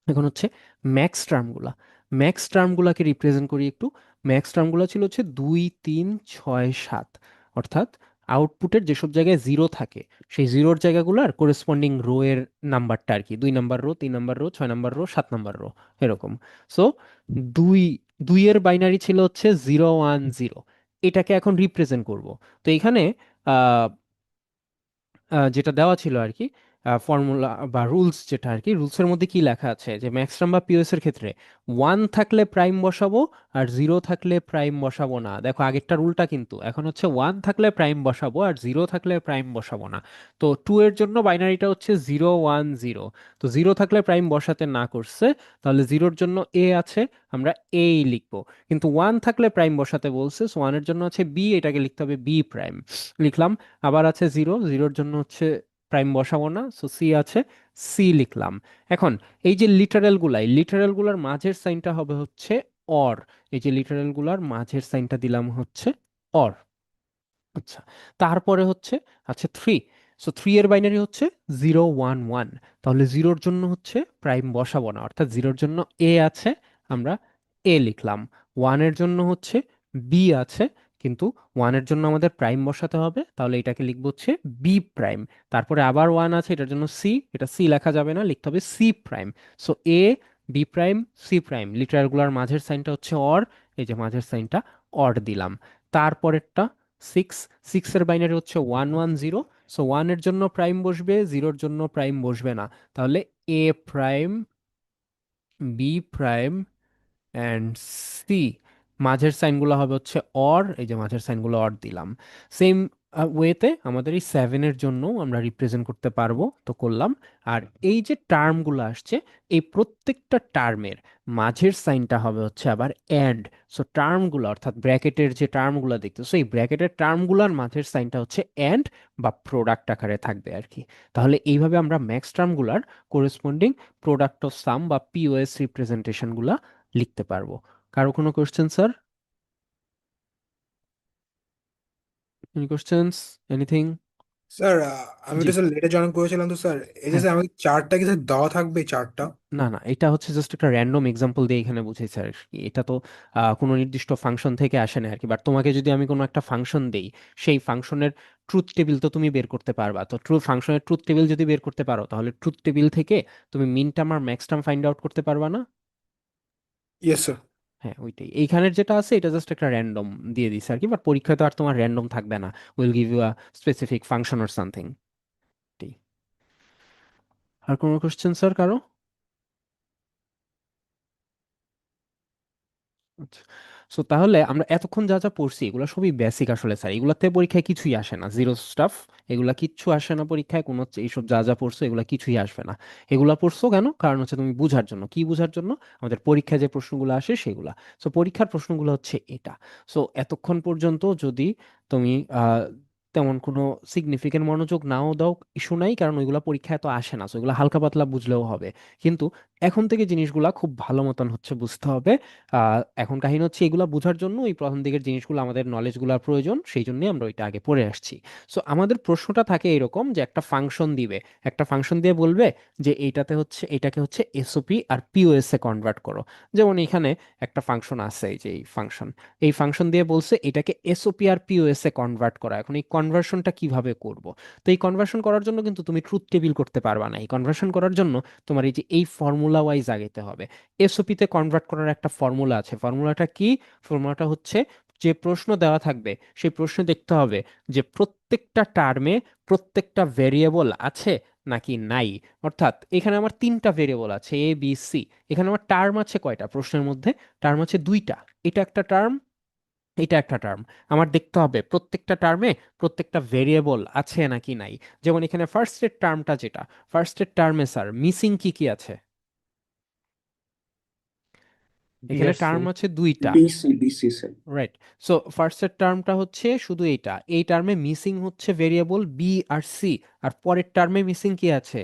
এখন হচ্ছে ম্যাক্স টার্মগুলা। ম্যাক্স টার্মগুলাকে রিপ্রেজেন্ট করি একটু। ম্যাক্স টার্মগুলো ছিল হচ্ছে 2 3 6 7, অর্থাৎ আউটপুটের যেসব জায়গায় জিরো থাকে সেই জিরোর জায়গাগুলোর কোরেসপন্ডিং রো এর নাম্বারটা আর কি, 2 number row, 3 number rho, 6 number rho, 7 number rho, এরকম। সো দুই দুইয়ের বাইনারি ছিল হচ্ছে 0 1 0। এটাকে এখন রিপ্রেজেন্ট করব। তো এখানে যেটা দেওয়া ছিল আর কি, ফর্মুলা বা রুলস যেটা আর কি, রুলসের মধ্যে কি লেখা আছে যে ম্যাক্সট্রাম বা পিওএস এর ক্ষেত্রে ওয়ান থাকলে প্রাইম বসাবো আর জিরো থাকলে প্রাইম বসাবো না। দেখো আগেরটা রুলটা কিন্তু, এখন হচ্ছে ওয়ান থাকলে প্রাইম বসাবো আর জিরো থাকলে প্রাইম বসাবো না। তো টু এর জন্য বাইনারিটা হচ্ছে 0 1 0। তো জিরো থাকলে প্রাইম বসাতে না করছে, তাহলে জিরোর জন্য এ আছে, আমরা এই লিখবো। কিন্তু ওয়ান থাকলে প্রাইম বসাতে বলছে, সো ওয়ানের জন্য আছে বি, এটাকে লিখতে হবে বি প্রাইম, লিখলাম। আবার আছে জিরো, জিরোর জন্য হচ্ছে প্রাইম বসাবো না, সো সি আছে, সি লিখলাম। এখন এই যে লিটারাল গুলাই, লিটারাল গুলার মাঝের সাইনটা হবে হচ্ছে অর। এই যে লিটারাল গুলার মাঝের সাইনটা দিলাম হচ্ছে অর। আচ্ছা, তারপরে হচ্ছে আচ্ছা থ্রি। সো থ্রি এর বাইনারি হচ্ছে 0 1 1। তাহলে জিরোর জন্য হচ্ছে প্রাইম বসাবো না, অর্থাৎ জিরোর জন্য এ আছে, আমরা এ লিখলাম। ওয়ানের জন্য হচ্ছে বি আছে, কিন্তু ওয়ানের জন্য আমাদের প্রাইম বসাতে হবে, তাহলে এটাকে লিখবো হচ্ছে বি প্রাইম। তারপরে আবার ওয়ান আছে, এটার জন্য সি, এটা সি লেখা যাবে না, লিখতে হবে সি প্রাইম। সো এ বি প্রাইম সি প্রাইম, লিটারগুলোর মাঝের সাইনটা হচ্ছে অর, এই যে মাঝের সাইনটা অর দিলাম। তারপরেরটা সিক্স। সিক্সের বাইনারি হচ্ছে 1 1 0। সো ওয়ানের জন্য প্রাইম বসবে, জিরোর জন্য প্রাইম বসবে না, তাহলে A prime B prime and C. মাঝের সাইনগুলো হবে হচ্ছে অর, এই যে মাঝের সাইনগুলো অর দিলাম। সেম ওয়েতে আমাদের এই সেভেনের জন্য আমরা রিপ্রেজেন্ট করতে পারবো, তো করলাম। আর এই যে টার্মগুলো আসছে, এই প্রত্যেকটা টার্মের মাঝের সাইনটা হবে হচ্ছে আবার অ্যান্ড। সো টার্মগুলো অর্থাৎ ব্র্যাকেটের যে টার্মগুলো দেখতেছো, এই ব্র্যাকেটের টার্মগুলোর মাঝের সাইনটা হচ্ছে অ্যান্ড বা প্রোডাক্ট আকারে থাকবে আর কি। তাহলে এইভাবে আমরা max টার্মগুলার corresponding product of some বা পিওএস রিপ্রেজেন্টেশনগুলা লিখতে পারবো। কারো কোনো question sir? Any questions? Anything? Sir আমি জি। তো স্যার লেটে জয়েন করেছিলাম, তো স্যার এই যে হ্যাঁ। স্যার আমাকে চার্টটা কি স্যার দেওয়া থাকবে, এই চার্টটা? না না, এটা হচ্ছে জাস্ট একটা র্যান্ডম এক্সাম্পল দিয়ে এখানে বুঝেছি আর কি। এটা তো কোনো নির্দিষ্ট ফাংশন থেকে আসে না আর কি। বাট তোমাকে যদি আমি কোনো একটা ফাংশন দেই, সেই ফাংশনের ট্রুথ টেবিল তো তুমি বের করতে পারবা। তো ফাংশনের ট্রুথ টেবিল যদি বের করতে পারো, তাহলে ট্রুথ টেবিল থেকে তুমি মিন টার্ম আর ম্যাক্স টার্ম ফাইন্ড আউট করতে পারবা না? Yes sir. হ্যাঁ, ওইটাই। এইখানের যেটা আছে এটা জাস্ট একটা র্যান্ডম দিয়ে দিছে আর কি। বাট পরীক্ষায় তো আর তোমার র্যান্ডম থাকবে না, will give you a specific function or something. আর কোনো কোশ্চেন স্যার কারো? আচ্ছা। সো তাহলে আমরা এতক্ষণ যা যা পড়ছি এগুলো সবই বেসিক আসলে স্যার। এগুলাতে পরীক্ষায় কিছুই আসে না, জিরো স্টাফ। এগুলা কিচ্ছু আসে না পরীক্ষায়, কোনো এইসব যা যা পড়ছো এগুলা কিছুই আসবে না। এগুলা পড়ছো কেন? কারণ হচ্ছে তুমি বুঝার জন্য। কি বুঝার জন্য? আমাদের পরীক্ষায় যে প্রশ্নগুলো আসে সেগুলা। সো পরীক্ষার প্রশ্নগুলো হচ্ছে এটা। সো এতক্ষণ পর্যন্ত যদি তুমি তেমন কোনো সিগনিফিকেন্ট মনোযোগ নাও দাও, ইস্যু নাই, কারণ ওইগুলা পরীক্ষায় তো আসে না। সো এগুলো হালকা পাতলা বুঝলেও হবে। কিন্তু এখন থেকে জিনিসগুলা খুব ভালো মতন হচ্ছে বুঝতে হবে। এখন কাহিনী হচ্ছে এগুলা বোঝার জন্য ওই প্রথম দিকের জিনিসগুলো আমাদের নলেজগুলোর প্রয়োজন, সেই জন্যই আমরা ওইটা আগে পড়ে আসছি। সো আমাদের প্রশ্নটা থাকে এরকম যে একটা ফাংশন দিবে, একটা ফাংশন দিয়ে বলবে যে এইটাতে হচ্ছে, এটাকে হচ্ছে এসওপি আর পিওএস এ কনভার্ট করো। যেমন এখানে একটা ফাংশন আছে, এই যে এই ফাংশন দিয়ে বলছে এটাকে এসওপি আর পিওএস এ কনভার্ট করা। এখন এই কনভার্সনটা কিভাবে করব? তো এই কনভার্সন করার জন্য কিন্তু তুমি ট্রুথ টেবিল করতে পারবা না। এই কনভার্সন করার জন্য তোমার এই যে এই ফর্মুলা ওয়াইজ আগাইতে হবে। এসওপি তে কনভার্ট করার একটা ফর্মুলা আছে। ফর্মুলাটা কি? ফর্মুলাটা হচ্ছে, যে প্রশ্ন দেওয়া থাকবে সেই প্রশ্নে দেখতে হবে যে প্রত্যেকটা টার্মে প্রত্যেকটা ভেরিয়েবল আছে নাকি নাই। অর্থাৎ এখানে আমার তিনটা ভেরিয়েবল আছে, এ বি সি। এখানে আমার টার্ম আছে কয়টা প্রশ্নের মধ্যে? টার্ম আছে দুইটা। এটা একটা টার্ম, এটা একটা টার্ম। আমার দেখতে হবে প্রত্যেকটা টার্মে প্রত্যেকটা ভেরিয়েবল আছে নাকি নাই। যেমন এখানে ফার্স্টের টার্মটা, যেটা ফার্স্টের টার্মে স্যার মিসিং কি কি আছে? এখানে বিআরসি। টার্ম আছে দুইটা। BC sir. রাইট। সো ফার্স্টের টার্মটা হচ্ছে শুধু এইটা, এই টার্মে মিসিং হচ্ছে ভেরিয়েবল বি আর সি। আর পরের টার্মে মিসিং কি আছে?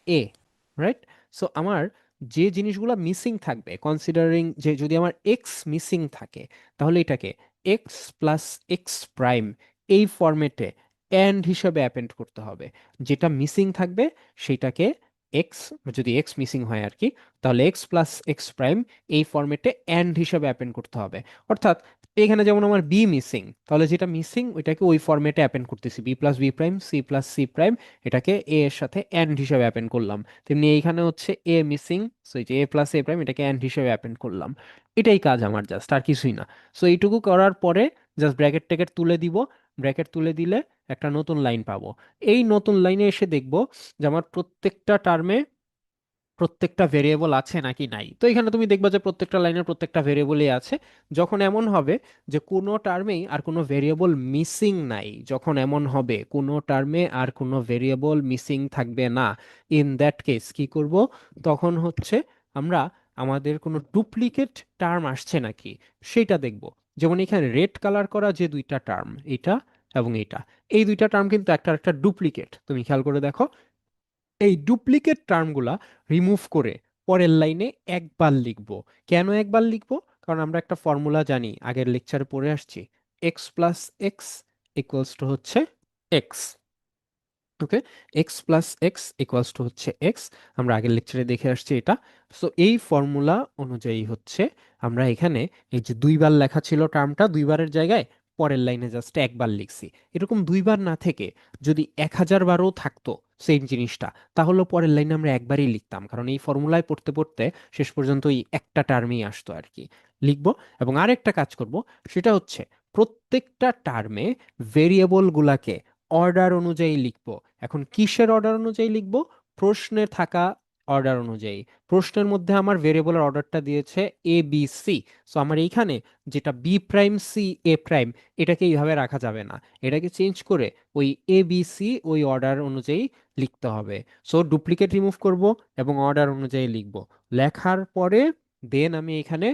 এ। রাইট। সো আমার যে জিনিসগুলো মিসিং থাকবে, কনসিডারিং যে যদি আমার এক্স মিসিং থাকে, তাহলে এটাকে এক্স প্লাস এক্স প্রাইম এই ফরম্যাটে অ্যান্ড হিসাবে অ্যাপেন্ড করতে হবে। যেটা মিসিং থাকবে সেটাকে এক্স, যদি এক্স মিসিং হয় আর কি, তাহলে এক্স প্লাস এক্স প্রাইম এই ফরম্যাটে অ্যান্ড হিসাবে অ্যাপেন্ড করতে হবে। অর্থাৎ এখানে যেমন আমার বি মিসিং, তাহলে যেটা মিসিং ওইটাকে ওই ফরম্যাটে অ্যাপেন্ড করতেছি, B plus B prime C plus C prime, এটাকে এ এর সাথে অ্যান্ড হিসাবে অ্যাপেন্ড করলাম। তেমনি এইখানে হচ্ছে এ মিসিং, সো এই যে এ প্লাস এ প্রাইম এটাকে অ্যান্ড হিসাবে অ্যাপেন্ড করলাম। এটাই কাজ আমার, জাস্ট আর কিছুই না। সো এইটুকু করার পরে জাস্ট ব্র্যাকেট ট্যাকেট তুলে দিব। ব্র্যাকেট তুলে দিলে একটা নতুন লাইন পাবো। এই নতুন লাইনে এসে দেখবো যে আমার প্রত্যেকটা টার্মে প্রত্যেকটা ভেরিয়েবল আছে নাকি নাই। তো এখানে তুমি দেখবা যে প্রত্যেকটা লাইনের প্রত্যেকটা ভেরিয়েবলই আছে। যখন এমন হবে যে কোনো টার্মেই আর কোনো ভেরিয়েবল মিসিং নাই, যখন এমন হবে কোনো টার্মে আর কোনো ভেরিয়েবল মিসিং থাকবে না, ইন দ্যাট কেস কি করব? তখন হচ্ছে আমরা আমাদের কোনো ডুপ্লিকেট টার্ম আসছে নাকি সেটা দেখব। যেমন এখানে রেড কালার করা যে দুইটা টার্ম, এটা এবং এটা, এই দুইটা টার্ম কিন্তু একটা একটা ডুপ্লিকেট। তুমি খেয়াল করে দেখো, এই ডুপ্লিকেট টার্মগুলা রিমুভ করে পরের লাইনে একবার লিখব। কেন একবার লিখব? কারণ আমরা একটা ফর্মুলা জানি, আগের লেকচারে পড়ে আসছি, X plus X equals to হচ্ছে X. Okay, X plus X equals to হচ্ছে এক্স। আমরা আগের লেকচারে দেখে আসছি এটা। সো এই ফর্মুলা অনুযায়ী হচ্ছে আমরা এখানে এই যে দুইবার লেখা ছিল টার্মটা, দুইবারের জায়গায় পরের লাইনে জাস্ট একবার লিখছি। এরকম দুইবার না থেকে যদি 1000 বারও থাকতো সেম জিনিসটা, তাহলে পরের লাইনে আমরা একবারই লিখতাম, কারণ এই ফর্মুলায় পড়তে পড়তে শেষ পর্যন্ত এই একটা টার্মই আসতো আর কি। লিখবো এবং আরেকটা কাজ করব, সেটা হচ্ছে প্রত্যেকটা টার্মে ভেরিয়েবল গুলাকে অর্ডার অনুযায়ী লিখবো। এখন কিসের অর্ডার অনুযায়ী লিখব? প্রশ্নে থাকা অর্ডার অনুযায়ী। প্রশ্নের মধ্যে আমার ভেরিয়েবলের অর্ডারটা দিয়েছে এ বি সি। সো আমার এইখানে যেটা বি প্রাইম সি এ প্রাইম, এটাকে এইভাবে রাখা যাবে না, এটাকে চেঞ্জ করে ওই এ বি সি ওই অর্ডার অনুযায়ী লিখতে হবে। সো ডুপ্লিকেট রিমুভ করব এবং অর্ডার অনুযায়ী লিখব। লেখার পরে দেন আমি এখানে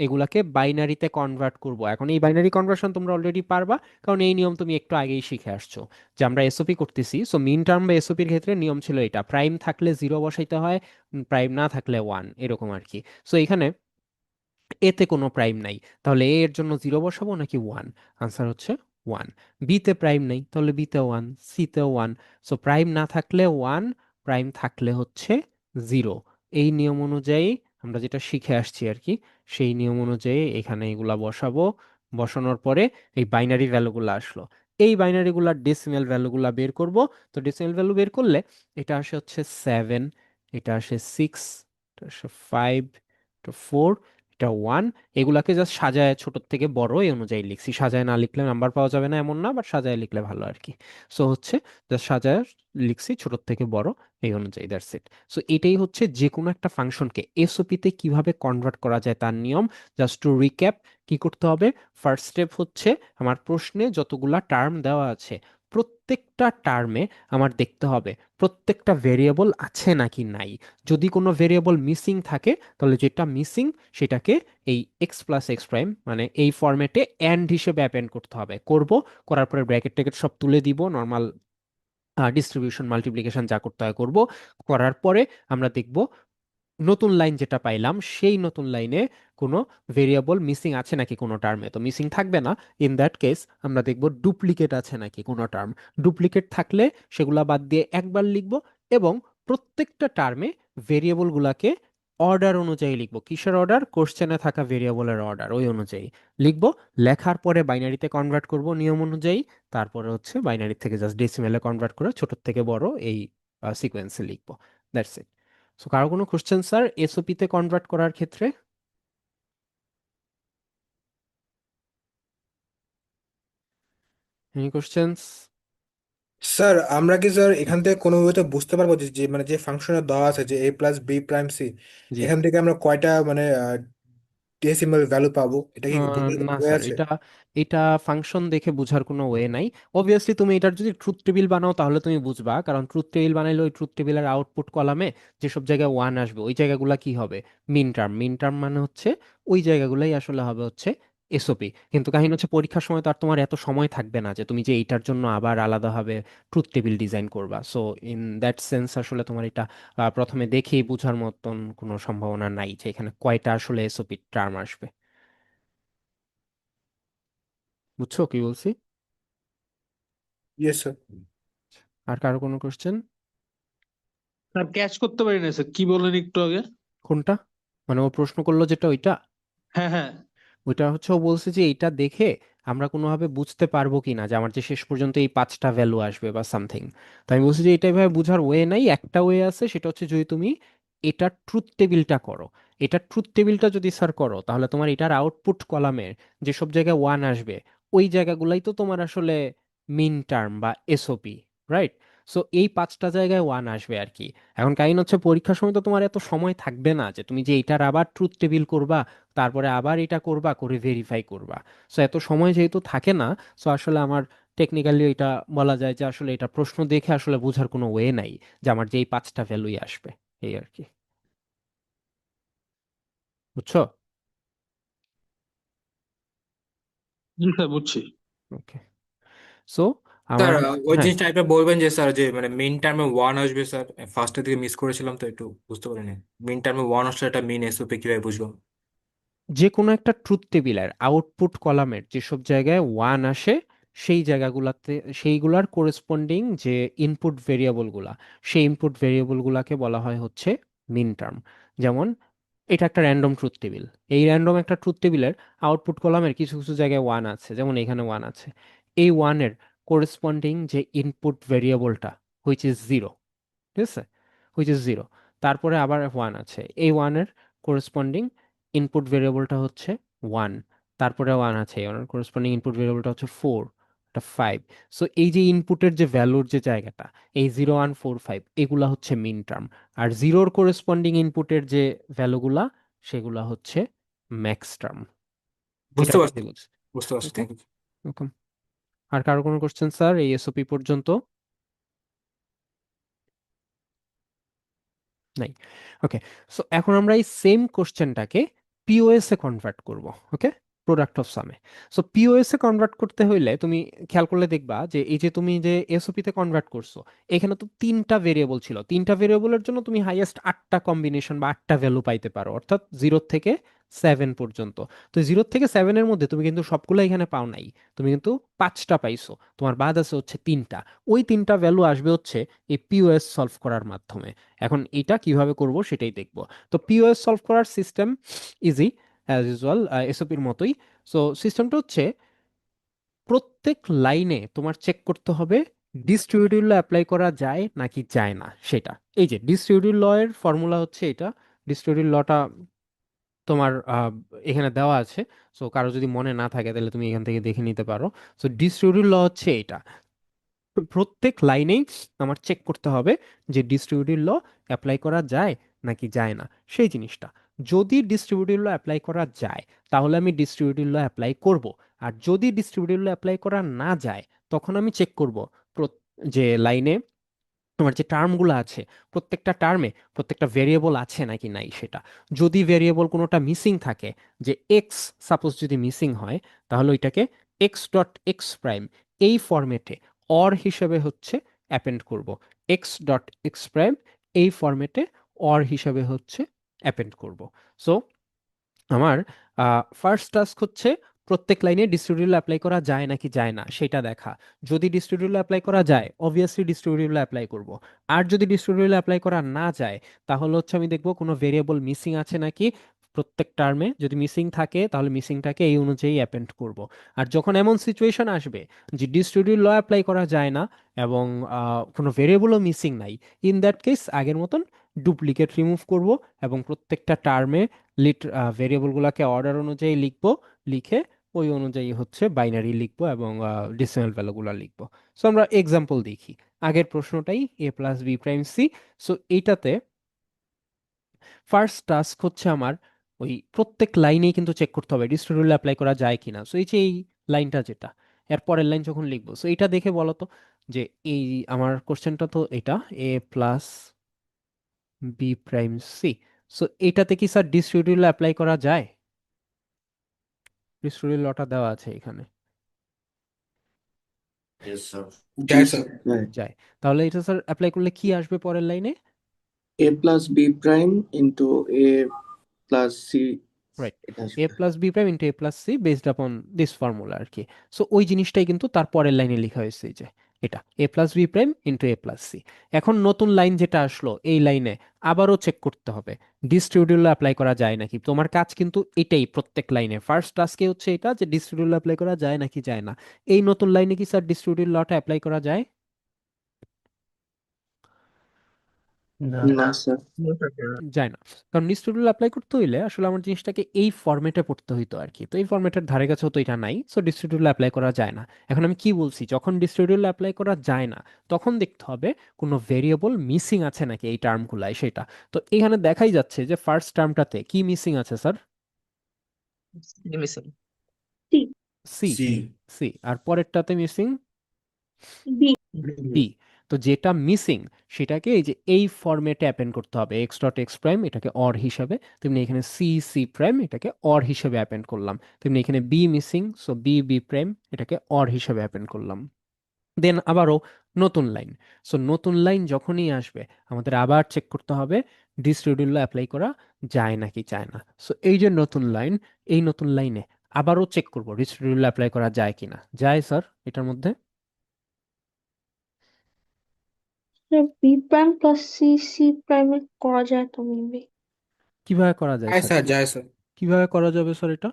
এগুলাকে বাইনারিতে কনভার্ট করব। এখন এই বাইনারি কনভার্সন তোমরা অলরেডি পারবা, কারণ এই নিয়ম তুমি একটু আগেই শিখে আসছো যে আমরা এসওপি করতেছি। সো মিন টার্ম বা এসওপির ক্ষেত্রে নিয়ম ছিল এটা, প্রাইম থাকলে জিরো বসাইতে হয়, প্রাইম না থাকলে ওয়ান, এরকম আর কি। সো এখানে এতে কোনো প্রাইম নাই, তাহলে এ এর জন্য জিরো বসাবো নাকি ওয়ান? আনসার হচ্ছে ওয়ান। বিতে প্রাইম নেই, তাহলে বিতে ওয়ান, সিতে ওয়ান। সো প্রাইম না থাকলে ওয়ান, প্রাইম থাকলে হচ্ছে জিরো। এই নিয়ম অনুযায়ী আমরা যেটা শিখে আসছি আর কি, সেই নিয়ম অনুযায়ী এখানে এগুলা বসাবো। বসানোর পরে এই বাইনারি ভ্যালুগুলো আসলো, এই বাইনারিগুলার ডেসিমেল ভ্যালুগুলা বের করব। তো ডেসিমেল ভ্যালু বের করলে এটা আসে হচ্ছে 7, এটা আসে 6, এটা আসে 5, এটা 4, এটা 1। এগুলাকে জাস্ট সাজায় ছোট থেকে বড় এই অনুযায়ী লিখছি। সাজায় না লিখলে নাম্বার পাওয়া যাবে না এমন না, বাট সাজায় লিখলে ভালো আর কি। সো হচ্ছে জাস্ট সাজায় লিখছি ছোট থেকে বড় এই অনুযায়ী, দ্যাটস ইট। সো এটাই হচ্ছে যে কোনো একটা ফাংশনকে এসওপিতে কিভাবে কনভার্ট করা যায় তার নিয়ম। জাস্ট টু রিক্যাপ, কি করতে হবে? ফার্স্ট স্টেপ হচ্ছে আমার প্রশ্নে যতগুলা টার্ম দেওয়া আছে প্রত্যেকটা টার্মে আমার দেখতে হবে প্রত্যেকটা ভেরিয়েবল আছে নাকি নাই। যদি কোনো ভেরিয়েবল মিসিং থাকে তাহলে যেটা মিসিং সেটাকে এই এক্স প্লাস এক্স প্রাইম মানে এই ফরম্যাটে অ্যান্ড হিসেবে অ্যাপেন্ড করতে হবে। করার পরে ব্র্যাকেট ট্যাকেট সব তুলে দিব, নর্মাল ডিস্ট্রিবিউশন মাল্টিপ্লিকেশন যা করতে হয় করব। করার পরে আমরা দেখব নতুন লাইন যেটা পাইলাম সেই নতুন লাইনে কোনো ভেরিয়েবল মিসিং আছে নাকি কোনো টার্মে। তো মিসিং থাকবে না, ইন দ্যাট কেস আমরা দেখব ডুপ্লিকেট আছে নাকি কোনো টার্ম। ডুপ্লিকেট থাকলে সেগুলা বাদ দিয়ে একবার লিখব, এবং প্রত্যেকটা টার্মে ভেরিয়েবলগুলোকে অর্ডার অনুযায়ী লিখব। কিসের অর্ডার? কোশ্চেনে থাকা ভেরিয়েবলের অর্ডার ওই অনুযায়ী লিখব। লেখার পরে বাইনারিতে কনভার্ট করব নিয়ম অনুযায়ী। তারপরে হচ্ছে বাইনারি থেকে জাস্ট ডেসিমেলে কনভার্ট করে ছোট থেকে বড় এই সিকোয়েন্সে লিখব। That's it. সো কারো কোনো কোশ্চেন স্যার এসওপি তে কনভার্ট করার ক্ষেত্রে? Any questions? স্যার আমরা কি স্যার এখান থেকে কোনো তো বুঝতে পারবো যে যে মানে যে ফাংশনে দেওয়া আছে যে a plus B prime C, G. এখান থেকে আমরা কয়টা মানে ডেসিমাল ভ্যালু পাবো, এটা কি না হয়ে স্যার, আছে? এটা এটা ফাংশন দেখে বোঝার কোনো ওয়ে নাই। অবভিয়াসলি তুমি এটার যদি ট্রুথ টেবিল বানাও তাহলে তুমি বুঝবা, কারণ ট্রুথ টেবিল বানাইলে ওই ট্রুথ টেবিলের আউটপুট কলামে যেসব জায়গায় ওয়ান আসবে ওই জায়গাগুলো কি হবে? মিন টার্ম। মিন টার্ম মানে হচ্ছে ওই জায়গাগুলোই আসলে হবে হচ্ছে এসওপি। কিন্তু কাহিনী হচ্ছে পরীক্ষার সময় তো আর তোমার এত সময় থাকবে না যে তুমি যে এইটার জন্য আবার আলাদাভাবে ট্রুথ টেবিল ডিজাইন করবা। সো ইন দ্যাট সেন্স আসলে তোমার এটা প্রথমে দেখেই বোঝার মতন কোনো সম্ভাবনা নাই যে এখানে কয়টা আসলে এসওপি টার্ম আসবে। বুঝছো কি বলছি? Yes sir. আর কারো কোনো কোশ্চেন? স্যার ক্যাচ করতে পারি না স্যার, কি বলেন একটু আগে? কোনটা? মানে ও প্রশ্ন করলো যেটা ওইটা? হ্যাঁ হ্যাঁ। ওইটা হচ্ছে ও বলছে যে এইটা দেখে আমরা কোনোভাবে বুঝতে পারবো কিনা যে আমার যে শেষ পর্যন্ত এই পাঁচটা ভ্যালু আসবে বা সামথিং। তো আমি বলছি যে এটা এভাবে বোঝার ওয়ে নাই, একটা ওয়ে আছে, সেটা হচ্ছে যদি তুমি এটা ট্রুথ টেবিলটা করো। এটা ট্রুথ টেবিলটা যদি স্যার করো তাহলে তোমার এটার আউটপুট কলামের যেসব জায়গায় ওয়ান আসবে ওই জায়গাগুলাই তো তোমার আসলে মিন টার্ম বা এসওপি, রাইট? সো এই পাঁচটা জায়গায় ওয়ান আসবে আর কি। এখন কাহিনী হচ্ছে পরীক্ষার সময় তো তোমার এত সময় থাকবে না যে তুমি যে এটার আবার ট্রুথ টেবিল করবা, তারপরে আবার এটা করবা, করে ভেরিফাই করবা। সো এত সময় যেহেতু থাকে না, সো আসলে আমার টেকনিক্যালি এটা বলা যায় যে আসলে এটা প্রশ্ন দেখে আসলে বোঝার কোনো ওয়ে নাই যে আমার যে এই পাঁচটা ভ্যালুই আসবে, এই আর কি। বুঝছো? জি স্যার বুঝছি। ওকে। সো স্যার আমার ওই হ্যাঁ, জিনিসটা একবার বলবেন যে স্যার যে মানে মেইন টার্মে ওয়ান আসবে স্যার, ফার্স্টের দিকে মিস করেছিলাম তো একটু বুঝতে পারিনি। মেইন টার্মে ওয়ান আসলে একটা মেইন এসওপি কিভাবে বুঝবো? যে কোনো একটা ট্রুথ টেবিলের আউটপুট কলামের যেসব জায়গায় ওয়ান আসে সেই জায়গাগুলোতে সেইগুলার কোরেসপন্ডিং যে ইনপুট ভেরিয়েবলগুলা, সেই ইনপুট ভেরিয়েবলগুলাকে বলা হয় হচ্ছে মিন টার্ম। যেমন এটা একটা র্যান্ডম ট্রুথ টেবিল, এই র্যান্ডম একটা ট্রুথ টেবিলের আউটপুট কলামের কিছু কিছু জায়গায় ওয়ান আছে, যেমন এখানে ওয়ান আছে। এই ওয়ানের কোরেসপন্ডিং যে ইনপুট ভেরিয়েবলটা হুইচ ইজ জিরো, ঠিক আছে, হুইচ ইজ জিরো, তারপরে আবার ওয়ান আছে, এই ওয়ানের কোরেসপন্ডিং ইনপুট ভেরিয়েবলটা হচ্ছে ওয়ান, তারপরে ওয়ান আছে, এই ওয়ানের কোরেসপন্ডিং ইনপুট ভেরিয়েবলটা হচ্ছে ফোর, এটা ফাইভ। সো এই যে ইনপুটের যে ভ্যালুর যে জায়গাটা, এই 0 1 4 5 এগুলা হচ্ছে মিন টার্ম। আর জিরোর কোরেসপন্ডিং ইনপুটের যে ভ্যালুগুলা সেগুলা হচ্ছে ম্যাক্স টার্ম। এটা বুঝতে যদি পারছি, বুঝ। বুঝতে পারছি, ওকে, থ্যাংক ইউ। ওকে। আর কারো কোনো কোশ্চেন স্যার এই এসওপি পর্যন্ত? নাই। ওকে। সো এখন আমরা এই সেম কোশ্চেনটাকে পিওএস এ কনভার্ট করব। ওকে। প্রোডাক্ট অফ সামে। সো পিওএস এ কনভার্ট করতে হইলে তুমি খেয়াল করলে দেখবা যে এই যে তুমি যে এসওপি তে কনভার্ট করছো, এখানে তো তিনটা ভেরিয়েবল ছিল, তিনটা ভেরিয়েবলের জন্য তুমি হাইয়েস্ট আটটা কম্বিনেশন বা আটটা ভ্যালু পাইতে পারো, অর্থাৎ 0 থেকে 7 পর্যন্ত। তো 0 থেকে 7-এর মধ্যে তুমি কিন্তু সবগুলো এখানে পাও নাই, তুমি কিন্তু পাঁচটা পাইছো, তোমার বাদ আছে হচ্ছে তিনটা। ওই তিনটা ভ্যালু আসবে হচ্ছে এই পিওএস সলভ করার মাধ্যমে। এখন এটা কিভাবে করব সেটাই দেখব। তো পিওএস সলভ করার সিস্টেম ইজি অ্যাজ ইউজুয়াল, এসওপির মতোই। সো সিস্টেমটা হচ্ছে প্রত্যেক লাইনে তোমার চেক করতে হবে ডিস্ট্রিবিউটিভ ল অ্যাপ্লাই করা যায় নাকি যায় না সেটা। এই যে ডিস্ট্রিবিউটিভ ল এর ফর্মুলা হচ্ছে এটা। ডিস্ট্রিবিউটিভ লটা তোমার এখানে দেওয়া আছে। সো কারো যদি মনে না থাকে তাহলে তুমি এখান থেকে দেখে নিতে পারো। সো ডিস্ট্রিবিউটিভ ল হচ্ছে এটা। প্রত্যেক লাইনেই আমার চেক করতে হবে যে ডিস্ট্রিবিউটিভ ল অ্যাপ্লাই করা যায় নাকি যায় না সেই জিনিসটা। যদি ডিস্ট্রিবিউটিভ ল অ্যাপ্লাই করা যায় তাহলে আমি ডিস্ট্রিবিউটিভ ল অ্যাপ্লাই করব। আর যদি ডিস্ট্রিবিউটিভ ল অ্যাপ্লাই করা না যায় তখন আমি চেক করব যে লাইনে তোমার যে টার্মগুলো আছে প্রত্যেকটা টার্মে প্রত্যেকটা ভেরিয়েবল আছে নাকি নাই সেটা। যদি ভেরিয়েবল কোনোটা মিসিং থাকে, যে এক্স সাপোজ যদি মিসিং হয়, তাহলে ওইটাকে এক্স ডট এক্স প্রাইম এই ফরম্যাটে অর হিসেবে হচ্ছে অ্যাপেন্ড করব। এক্স ডট এক্স প্রাইম এই ফরম্যাটে অর হিসেবে হচ্ছে অ্যাপেন্ড করব। সো আমার ফার্স্ট টাস্ক হচ্ছে প্রত্যেক লাইনে ডিস্ট্রিবিউটিভ অ্যাপ্লাই করা যায় নাকি যায় না সেটা দেখা। যদি ডিস্ট্রিবিউটিভ অ্যাপ্লাই করা যায় অবভিয়াসলি ডিস্ট্রিবিউটিভ অ্যাপ্লাই করব। আর যদি ডিস্ট্রিবিউটিভ অ্যাপ্লাই করা না যায় তাহলে হচ্ছে আমি দেখব কোনো ভেরিয়েবল মিসিং আছে নাকি। প্রত্যেক টার্মে যদি মিসিং থাকে তাহলে মিসিংটাকে এই অনুযায়ী অ্যাপেন্ড করব। আর যখন এমন সিচুয়েশন আসবে যে ডিস্ট্রিবিউটিভ ল অ্যাপ্লাই করা যায় না এবং কোনো ভেরিয়েবলও মিসিং নাই, ইন দ্যাট কেস আগের মতন ডুপ্লিকেট রিমুভ করব এবং প্রত্যেকটা টার্মে লিট ভেরিয়েবলগুলোকে অর্ডার অনুযায়ী লিখবো, লিখে ওই অনুযায়ী হচ্ছে বাইনারি লিখবো এবং ডেসিমাল ভ্যালুগুলো লিখবো। সো আমরা এক্সাম্পল দেখি। আগের প্রশ্নটাই A plus B prime C. So এইটাতে ফার্স্ট টাস্ক হচ্ছে আমার ওই প্রত্যেক লাইনেই কিন্তু চেক করতে হবে ডিস্ট্রিবিউটিভ অ্যাপ্লাই করা যায় কিনা। সো এই যে এই লাইনটা যেটা, এর পরের লাইন যখন লিখবো, সো এটা দেখে বলো তো যে এই আমার কোশ্চেনটা তো এটা A plus B prime C. So এটাতে কি স্যার ডিস্ট্রিবিউটিভ অ্যাপ্লাই করা যায়? ডিস্ট্রিবিউটিভ লটা দেওয়া আছে এখানে। যায় স্যার। যায়। তাহলে এটা স্যার অ্যাপ্লাই করলে কি আসবে পরের লাইনে? a plus b prime into a plus c right, এটা এ আসবে। প্লাস বি প্রাইম ইন্টু এ প্লাস সি বেসড আপন দিস ফর্মুলা আর কি। সো ওই জিনিসটাই কিন্তু তার পরের লাইনে লেখা হয়েছে, এই যে এটা A plus B prime into A plus C. এখন নতুন লাইন যেটা আসলো এই লাইনে আবারও চেক করতে হবে ডিস্ট্রিবিউটিভ অ্যাপ্লাই করা যায় নাকি। তোমার কাজ কিন্তু এটাই প্রত্যেক লাইনে, ফার্স্ট টাস্কে হচ্ছে এটা যে ডিস্ট্রিবিউটিভ অ্যাপ্লাই করা যায় নাকি যায় না। এই নতুন লাইনে কি স্যার ডিস্ট্রিবিউটিভ লটা অ্যাপ্লাই করা যায়? না স্যার। যায় না। কারণ ডিস্ট্রিবিউটিভ অ্যাপ্লাই করতে হইলে আসলে আমার জিনিসটাকে এই ফরম্যাটে পড়তে হইতো আর কি। তো এই ফরম্যাটের ধারে কাছেও তো এটা নাই, সো ডিস্ট্রিবিউটিভ অ্যাপ্লাই করা যায় না। এখন আমি কি বলছি, যখন ডিস্ট্রিবিউটিভ অ্যাপ্লাই করা যায় না তখন দেখতে হবে কোনো ভেরিয়েবল মিসিং আছে নাকি এই টার্মগুলাই সেটা। তো এখানে দেখাই যাচ্ছে যে ফার্স্ট টার্মটাতে কি মিসিং আছে স্যার? C C. সি আর পরেরটাতে মিসিং বি বি। তো যেটা মিসিং সেটাকে এই যে এই ফরম্যাটে অ্যাপেন্ড করতে হবে এক্স ডট এক্স প্রাইম এটাকে অর হিসাবে, তেমনি এখানে সি সি প্রাইম এটাকে অর হিসাবে অ্যাপেন্ড করলাম, তেমনি এখানে B missing so B B prime এটাকে অর হিসাবে অ্যাপেন্ড করলাম। দেন আবারও নতুন লাইন। সো নতুন লাইন যখনই আসবে আমাদের আবার চেক করতে হবে ডিস্ট্রিবিউটিভ অ্যাপ্লাই করা যায় নাকি যায় না। সো এই যে নতুন লাইন, এই নতুন লাইনে আবারও চেক করবো ডিস্ট্রিবিউটিভ অ্যাপ্লাই করা যায় কিনা। যায় স্যার এটার মধ্যে? B prime plus C C প্রাইমে করা যায় তো মেবি। কিভাবে করা যায় যায় স্যার? স্যার, যায় স্যার। কিভাবে করা যাবে স্যার এটা?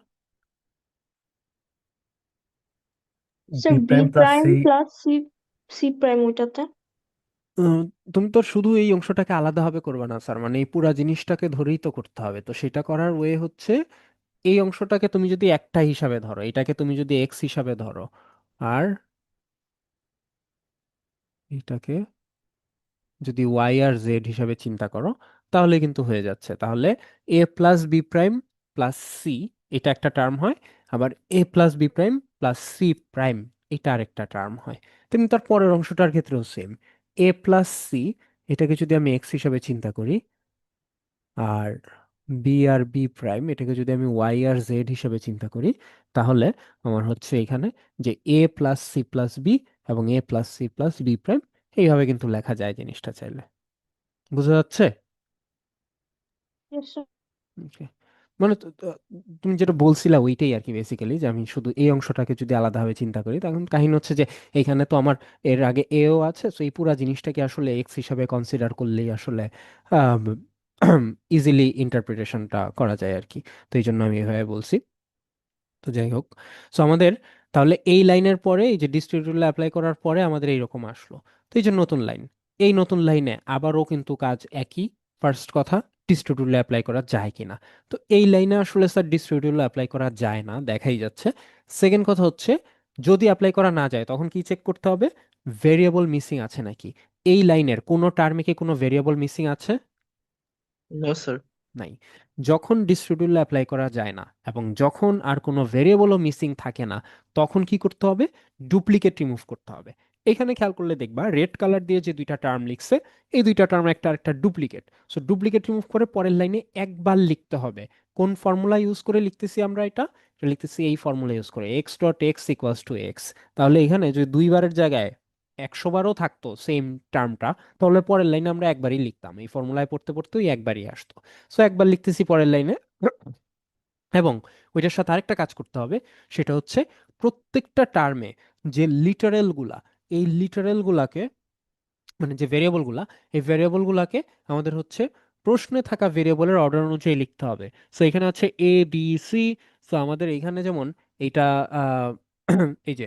Sir B prime plus C C prime ওইটাতে। উম, তুমি তো শুধু এই অংশটাকে আলাদাভাবে করবে না স্যার, মানে এই পুরা জিনিসটাকে ধরেই তো করতে হবে। তো সেটা করার ওয়ে হচ্ছে এই অংশটাকে তুমি যদি একটা হিসাবে ধরো, এটাকে তুমি যদি এক্স হিসাবে ধরো, আর এটাকে যদি ওয়াই আর জেড হিসাবে চিন্তা করো তাহলে কিন্তু হয়ে যাচ্ছে। তাহলে A plus B prime plus C এটা একটা টার্ম হয়, আবার A plus B prime plus C prime এটা আরেকটা টার্ম হয়। তেমনি তার পরের অংশটার ক্ষেত্রেও সেম, এ প্লাস সি এটাকে যদি আমি এক্স হিসাবে চিন্তা করি, আর বি আর বি প্রাইম, এটাকে যদি আমি ওয়াই আর জেড হিসেবে চিন্তা করি, তাহলে আমার হচ্ছে এখানে যে A plus C plus B এবং A plus C plus B prime, এইভাবে কিন্তু লেখা যায় জিনিসটা চাইলে। বুঝা যাচ্ছে? Yes, sir. Okay. মানে তুমি যেটা বলছিলা ওইটাই আর কি, বেসিক্যালি যে আমি শুধু এই অংশটাকে যদি আলাদাভাবে চিন্তা করি, তখন কাহিনী হচ্ছে যে এখানে তো আমার এর আগে এও আছে, তো এই পুরা জিনিসটাকে আসলে এক্স হিসাবে কনসিডার করলেই আসলে ইজিলি ইন্টারপ্রিটেশনটা করা যায় আর কি। তো এই জন্য আমি এভাবে বলছি। তো যাই হোক, সো আমাদের তাহলে এই লাইনের পরে এই যে ডিস্ট্রিবিউটিভ অ্যাপ্লাই করার পরে আমাদের এইরকম আসলো। তো এই যে নতুন লাইন, এই নতুন লাইনে আবারও কিন্তু কাজ একই। ফার্স্ট কথা, ডিস্ট্রিবিউটিভ অ্যাপ্লাই করা যায় কিনা। তো এই লাইনে আসলে স্যার ডিস্ট্রিবিউটিভ অ্যাপ্লাই করা যায় না, দেখাই যাচ্ছে। সেকেন্ড কথা হচ্ছে, যদি অ্যাপ্লাই করা না যায় তখন কি চেক করতে হবে? ভেরিয়েবল মিসিং আছে নাকি। এই লাইনের কোনো টার্মে কি কোনো ভেরিয়েবল মিসিং আছে? No sir. নাই। যখন ডিস্ট্রিবিউটিভ অ্যাপ্লাই করা যায় না এবং যখন আর কোনো ভেরিয়েবলও মিসিং থাকে না, তখন কি করতে হবে? ডুপ্লিকেট রিমুভ করতে হবে। এখানে খেয়াল করলে দেখবা রেড কালার দিয়ে যে দুইটা টার্ম লিখছে, এই দুইটা টার্ম একটা আরেকটা ডুপ্লিকেট। সো ডুপ্লিকেট রিমুভ করে পরের লাইনে একবার লিখতে হবে। কোন ফর্মুলা ইউজ করে লিখতেছি আমরা এটা লিখতেছি এই ফর্মুলা ইউজ করে, x dot x equals two x. তাহলে এখানে যদি দুইবারের জায়গায় 100বারও থাকতো সেম টার্মটা, তাহলে পরের লাইনে আমরা একবারই লিখতাম, এই ফর্মুলায় পড়তে পড়তে ওই একবারই আসতো। সো একবার লিখতেছি পরের লাইনে। এবং ওইটার সাথে আরেকটা কাজ করতে হবে, সেটা হচ্ছে প্রত্যেকটা টার্মে যে লিটারেল গুলা, এই লিটারেল গুলাকে, মানে যে ভেরিয়েবল গুলা, এই ভেরিয়েবল গুলাকে আমাদের হচ্ছে প্রশ্নে থাকা ভেরিয়েবলের অর্ডার অনুযায়ী লিখতে হবে। সো এখানে আছে এ বি সি। সো আমাদের এখানে যেমন এইটা আহ, এই যে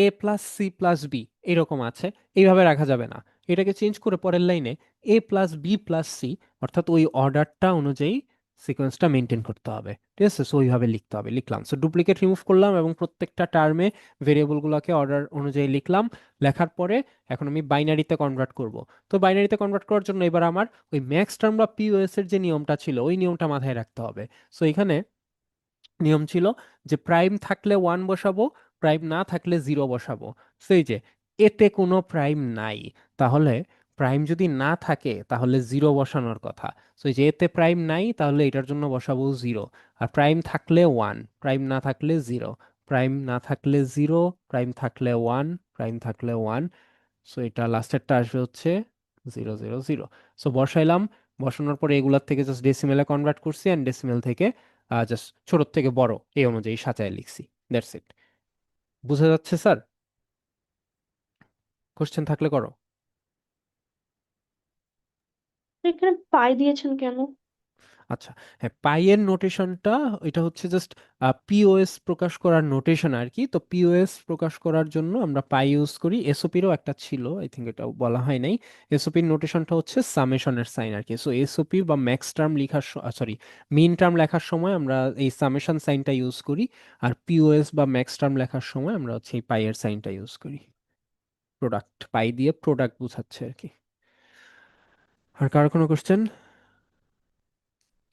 A plus C plus B এরকম আছে, এইভাবে রাখা যাবে না। এটাকে চেঞ্জ করে পরের লাইনে এ প্লাস বি প্লাস সি, অর্থাৎ ওই অর্ডারটা অনুযায়ী সিকোয়েন্সটা মেনটেন করতে হবে। ঠিক আছে, সো ওইভাবে লিখতে হবে। লিখলাম, সো ডুপ্লিকেট রিমুভ করলাম এবং প্রত্যেকটা টার্মে ভেরিয়েবলগুলোকে অর্ডার অনুযায়ী লিখলাম। লেখার পরে এখন আমি বাইনারিতে কনভার্ট করব। তো বাইনারিতে কনভার্ট করার জন্য এবার আমার ওই ম্যাক্স টার্ম বা পিওএস এর যে নিয়মটা ছিল, ওই নিয়মটা মাথায় রাখতে হবে। সো এখানে নিয়ম ছিল যে প্রাইম থাকলে ওয়ান বসাবো, প্রাইম না থাকলে জিরো বসাবো। সেই যে এতে কোনো প্রাইম নাই, তাহলে প্রাইম যদি না থাকে তাহলে জিরো বসানোর কথা। সো এই যে এতে প্রাইম নাই, তাহলে এটার জন্য বসাবো জিরো। আর প্রাইম থাকলে ওয়ান, প্রাইম না থাকলে জিরো, প্রাইম না থাকলে জিরো, প্রাইম থাকলে ওয়ান, প্রাইম থাকলে ওয়ান। সো এটা লাস্টেরটা আসবে হচ্ছে 0 0 0। সো বসাইলাম, বসানোর পরে এগুলার থেকে জাস্ট ডেসিমেলে কনভার্ট করছি, অ্যান্ড ডেসিমেল থেকে জাস্ট ছোট থেকে বড় এই অনুযায়ী সাজায় লিখছি। That's it. বুঝা যাচ্ছে স্যার? কোশ্চেন থাকলে করো। এখানে পাই দিয়েছেন কেন? আচ্ছা, হ্যাঁ, পাইয়ের নোটেশনটা এটা হচ্ছে জাস্ট পিওএস প্রকাশ করার নোটেশন আর কি। তো পিওএস প্রকাশ করার জন্য আমরা পাই ইউজ করি। এসওপিরও একটা ছিল, আই থিঙ্ক এটা বলা হয় নাই। এসওপির নোটেশনটা হচ্ছে সামেশনের সাইন আর কি। সো এসওপি বা ম্যাক্স টার্ম লেখার, সরি, মিন টার্ম লেখার সময় আমরা এই সামেশন সাইনটা ইউজ করি। আর পিওএস বা ম্যাক্স টার্ম লেখার সময় আমরা হচ্ছে এই পাইয়ের সাইনটা ইউজ করি। প্রোডাক্ট, পাই দিয়ে প্রোডাক্ট বোঝাচ্ছে আর কি। আর কারো কোনো কোশ্চেন?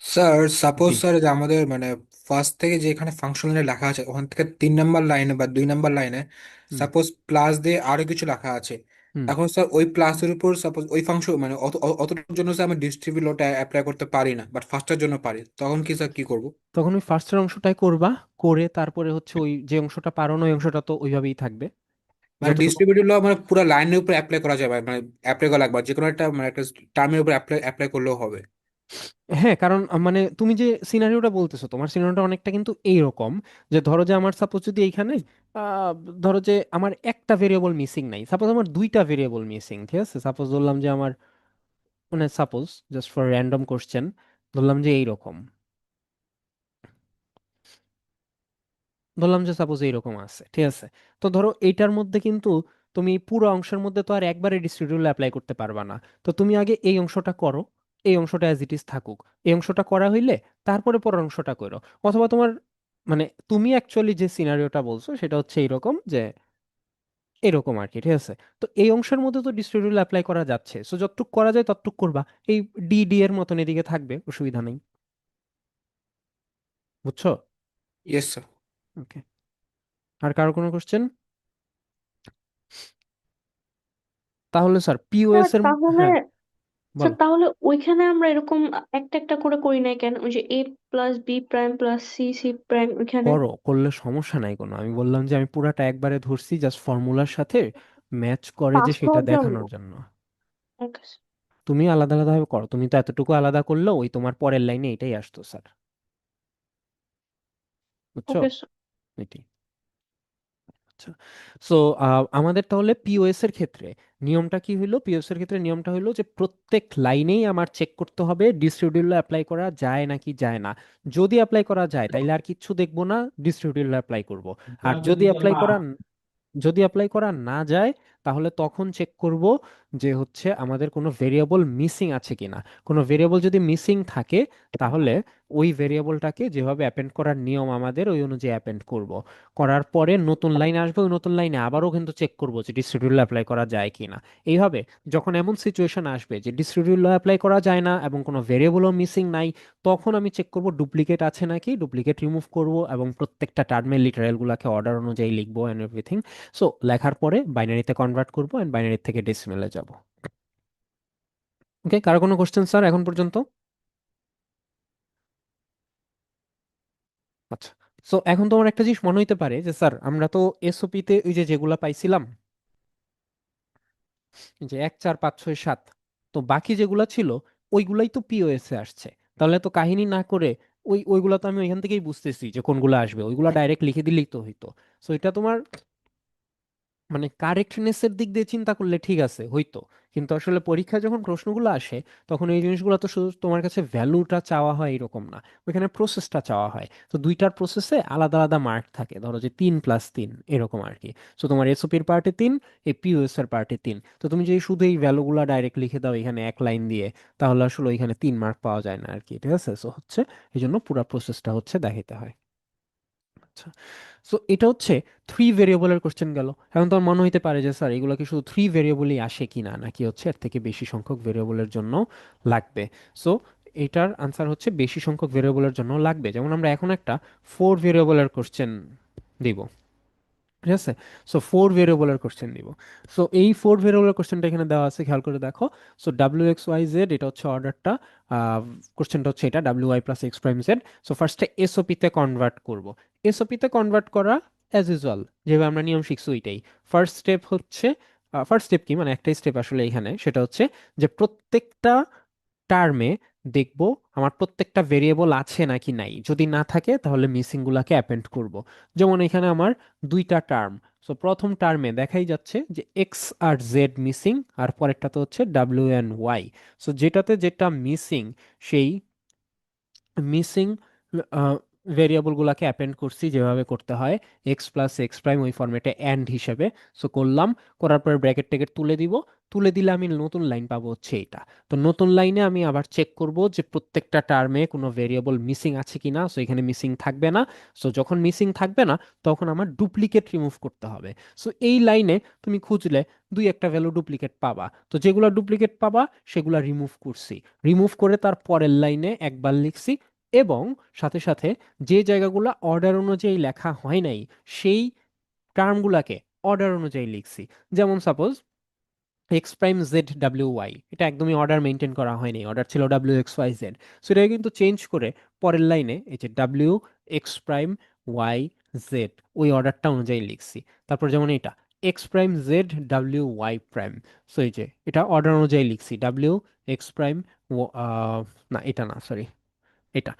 স্যার সাপোজ জি। স্যার যে আমাদের মানে ফার্স্ট থেকে যে এখানে ফাংশন লাইনে লেখা আছে ওখান থেকে 3 নম্বর লাইনে বা 2 নম্বর লাইনে হুম সাপোজ প্লাস দিয়ে আরো কিছু লেখা আছে। হুম। এখন স্যার ওই প্লাসের উপর সাপোজ ওই ফাংশন মানে অতটার জন্য স্যার আমি ডিস্ট্রিবিউট লোটা অ্যাপ্লাই করতে পারি না, বাট ফার্স্টের জন্য পারি, তখন কি স্যার কি করব? তখন ওই ফার্স্টের অংশটাই করবা, করে তারপরে হচ্ছে ওই যে অংশটা পারো না ওই অংশটা তো ওইভাবেই থাকবে মানে যতটুকু। ডিস্ট্রিবিউটিভ ল মানে পুরো লাইনের উপর অ্যাপ্লাই করা যাবে, মানে অ্যাপ্লাই করা লাগবে যে কোনো একটা মানে একটা টার্মের উপর অ্যাপ্লাই অ্যাপ্লাই করলেও হবে? হ্যাঁ, কারণ মানে তুমি যে সিনারিওটা বলতেছো, তোমার সিনারিওটা অনেকটা কিন্তু এইরকম, যে ধরো যে আমার সাপোজ যদি এইখানে আহ, ধরো যে আমার একটা ভেরিয়েবল মিসিং নাই, সাপোজ আমার দুইটা ভেরিয়েবল মিসিং, ঠিক আছে, সাপোজ ধরলাম যে আমার, মানে suppose just for random question, ধরলাম যে এইরকম, ধরলাম যে সাপোজ এইরকম আছে, ঠিক আছে। তো ধরো এইটার মধ্যে কিন্তু তুমি পুরো অংশের মধ্যে তো আর একবারে ডিস্ট্রিবিউটিভ অ্যাপ্লাই করতে পারবা না। তো তুমি আগে এই অংশটা করো, এই অংশটা অ্যাজ ইট ইজ থাকুক। এই অংশটা করা হইলে তারপরে পরের অংশটা করো। অথবা তোমার, মানে তুমি অ্যাকচুয়ালি যে সিনারিওটা বলছো সেটা হচ্ছে এইরকম যে এরকম আর কি, ঠিক আছে। তো এই অংশের মধ্যে তো ডিস্ট্রিবিউটিভ অ্যাপ্লাই করা যাচ্ছে, সো যতটুক করা যায় ততটুক করবা। এই ডি ডি এর মতন এদিকে থাকবে, অসুবিধা নেই। বুঝছো? Yes sir. ওকে। আর কারো কোনো কোশ্চেন? তাহলে স্যার স্যার পিওএস এর, তাহলে হ্যাঁ স্যার বলো। তাহলে ওইখানে আমরা এরকম একটা একটা করে করি নাই কেন, ওই যে A plus B prime plus C C prime ওইখানে? করো, করলে সমস্যা নাই কোনো। আমি বললাম যে আমি পুরাটা একবারে ধরছি জাস্ট ফর্মুলার সাথে ম্যাচ করে যে ফার্স্ট সেটা হওয়ার জন্য? দেখানোর জন্য। ওকে তুমি আলাদা আলাদা ভাবে করো, তুমি তো এতটুকু আলাদা করলেও ওই তোমার পরের লাইনে এটাই আসতো স্যার, বুঝছো? ওকে এটাই। আচ্ছা, সো আমাদের তাহলে পিওএস এর ক্ষেত্রে নিয়মটা কি হইলো? পিওএস এর ক্ষেত্রে নিয়মটা হইলো যে প্রত্যেক লাইনেই আমার চেক করতে হবে ডিস্ট্রিবিউটিভ অ্যাপ্লাই করা যায় নাকি যায় না। যদি অ্যাপ্লাই করা যায় তাইলে আর কিচ্ছু দেখবো না, ডিস্ট্রিবিউটিভ অ্যাপ্লাই করব। আর যদি অ্যাপ্লাই করা না যায় তাহলে তখন চেক করব যে হচ্ছে আমাদের কোনো ভেরিয়েবল মিসিং আছে কিনা। কোনো ভেরিয়েবল যদি মিসিং থাকে তাহলে ওই ভেরিয়েবলটাকে যেভাবে অ্যাপেন্ড করার নিয়ম আমাদের ওই অনুযায়ী অ্যাপেন্ড করব। করার পরে নতুন লাইন আসবে, ওই নতুন লাইনে আবারও কিন্তু চেক করব যে ডিস্ট্রিবিউটিভ অ্যাপ্লাই করা যায় কিনা। এইভাবে যখন এমন সিচুয়েশন আসবে যে ডিস্ট্রিবিউটিভ অ্যাপ্লাই করা যায় না এবং কোনো ভেরিয়েবলও মিসিং নাই, তখন আমি চেক করব ডুপ্লিকেট আছে নাকি, ডুপ্লিকেট রিমুভ করব এবং প্রত্যেকটা টার্মের লিটারেলগুলোকে অর্ডার অনুযায়ী লিখবো এন্ড এভরিথিং। সো লেখার পরে বাইনারিতে কনভার্ট করবো এন্ড বাইনারি থেকে ডেসিমেলে যাব। ওকে, কারো কোনো কোশ্চেন স্যার এখন পর্যন্ত? আচ্ছা, সো এখন তোমার একটা জিনিস মনে হইতে পারে যে স্যার আমরা তো এসওপি তে ওই যে যেগুলা পাইছিলাম, যে 1 4 5 6 7, তো বাকি যেগুলা ছিল ওইগুলাই তো পিওএস এ আসছে। তাহলে তো কাহিনী না করে ওইগুলা তো আমি ওইখান থেকেই বুঝতেছি যে কোনগুলা আসবে, ওইগুলা ডাইরেক্ট লিখে দিলেই তো হইতো। সো এটা তোমার মানে কারেক্টনেস এর দিক দিয়ে চিন্তা করলে ঠিক আছে হয়তো, কিন্তু আসলে পরীক্ষায় যখন প্রশ্নগুলো আসে তখন এই জিনিসগুলো তো শুধু তোমার কাছে ভ্যালুটা চাওয়া হয় এরকম না, ওইখানে প্রসেসটা চাওয়া হয়। তো দুইটার প্রসেসে আলাদা আলাদা মার্ক থাকে, ধরো যে 3+3 এরকম আর কি। তো তোমার এসওপির পার্টে 3, এই পিওএস এর পার্টে 3। তো তুমি যদি শুধু এই ভ্যালুগুলো ডাইরেক্ট লিখে দাও এখানে এক লাইন দিয়ে, তাহলে আসলে ওইখানে 3 মার্ক পাওয়া যায় না আর কি, ঠিক আছে? সো হচ্ছে এই জন্য পুরো প্রসেসটা হচ্ছে দেখাইতে হয়। আচ্ছা, সো এটা হচ্ছে 3 ভেরিয়েবলের কোশ্চেন গেল। এখন তোমার মনে হইতে পারে যে স্যার এগুলো কি শুধু 3 ভেরিয়েবলই আসে কিনা, নাকি হচ্ছে এর থেকে বেশি সংখ্যক ভেরিয়েবলের জন্য লাগবে? সো এটার আনসার হচ্ছে বেশি সংখ্যক ভেরিয়েবলের জন্য লাগবে। যেমন আমরা এখন একটা 4 ভেরিয়েবলের কোশ্চেন দিব, ঠিক আছে? সো 4 ভেরিয়েবলের কোশ্চেন দিব। সো এই 4 ভেরিয়েবলের কোশ্চেনটা এখানে দেওয়া আছে, খেয়াল করে দেখো। সো WX Y Z এটা হচ্ছে অর্ডারটা, কোশ্চেনটা হচ্ছে এটা WY+X'(Z). সো ফার্স্টে এসওপি তে কনভার্ট করব। এসওপি তে কনভার্ট করা অ্যাজ ইউজুয়াল যেভাবে আমরা নিয়ম শিখছি ওইটাই। ফার্স্ট স্টেপ হচ্ছে, ফার্স্ট স্টেপ কি মানে একটাই স্টেপ আসলে এখানে, সেটা হচ্ছে যে প্রত্যেকটা টার্মে দেখব আমার প্রত্যেকটা ভেরিয়েবল আছে নাকি নাই। যদি না থাকে তাহলে মিসিং গুলাকে অ্যাপেন্ড করব। যেমন এখানে আমার দুইটা টার্ম, সো প্রথম টার্মে দেখাই যাচ্ছে যে এক্স আর জেড মিসিং, আর পরেরটা তো হচ্ছে WN Y। সো যেটাতে যেটা মিসিং সেই মিসিং ভেরিয়েবলগুলোকে অ্যাপেন্ড করছি যেভাবে করতে হয়, X+X' ওই ফরম্যাটে অ্যান্ড হিসেবে। সো করলাম, করার পর ব্র্যাকেট ট্যাকেট তুলে দিব। তুলে দিলে আমি নতুন লাইন পাবো হচ্ছে এটা। তো নতুন লাইনে আমি আবার চেক করব যে প্রত্যেকটা টার্মে কোনো ভেরিয়েবল মিসিং আছে কিনা। সো এখানে মিসিং থাকবে না। সো যখন মিসিং থাকবে না তখন আমার ডুপ্লিকেট রিমুভ করতে হবে। সো এই লাইনে তুমি খুঁজলে দুই একটা ভ্যালু ডুপ্লিকেট পাবা, তো যেগুলো ডুপ্লিকেট পাবা সেগুলো রিমুভ করছি। রিমুভ করে তার পরের লাইনে একবার লিখছি, এবং সাথে সাথে যে জায়গাগুলো অর্ডার অনুযায়ী লেখা হয় নাই সেই টার্মগুলোকে অর্ডার অনুযায়ী লিখছি। যেমন সাপোজ X'(Z)W(Y), এটা একদমই অর্ডার মেনটেন করা হয়নি, অর্ডার ছিল WX Y Z। সো এটাকে কিন্তু চেঞ্জ করে পরের লাইনে এই যে WX'(Y)Z ওই অর্ডারটা অনুযায়ী লিখছি। তারপর যেমন এটা X'(Z)W(Y'), সো এই যে এটা অর্ডার অনুযায়ী লিখছি WX', না এটা না, সরি, এটা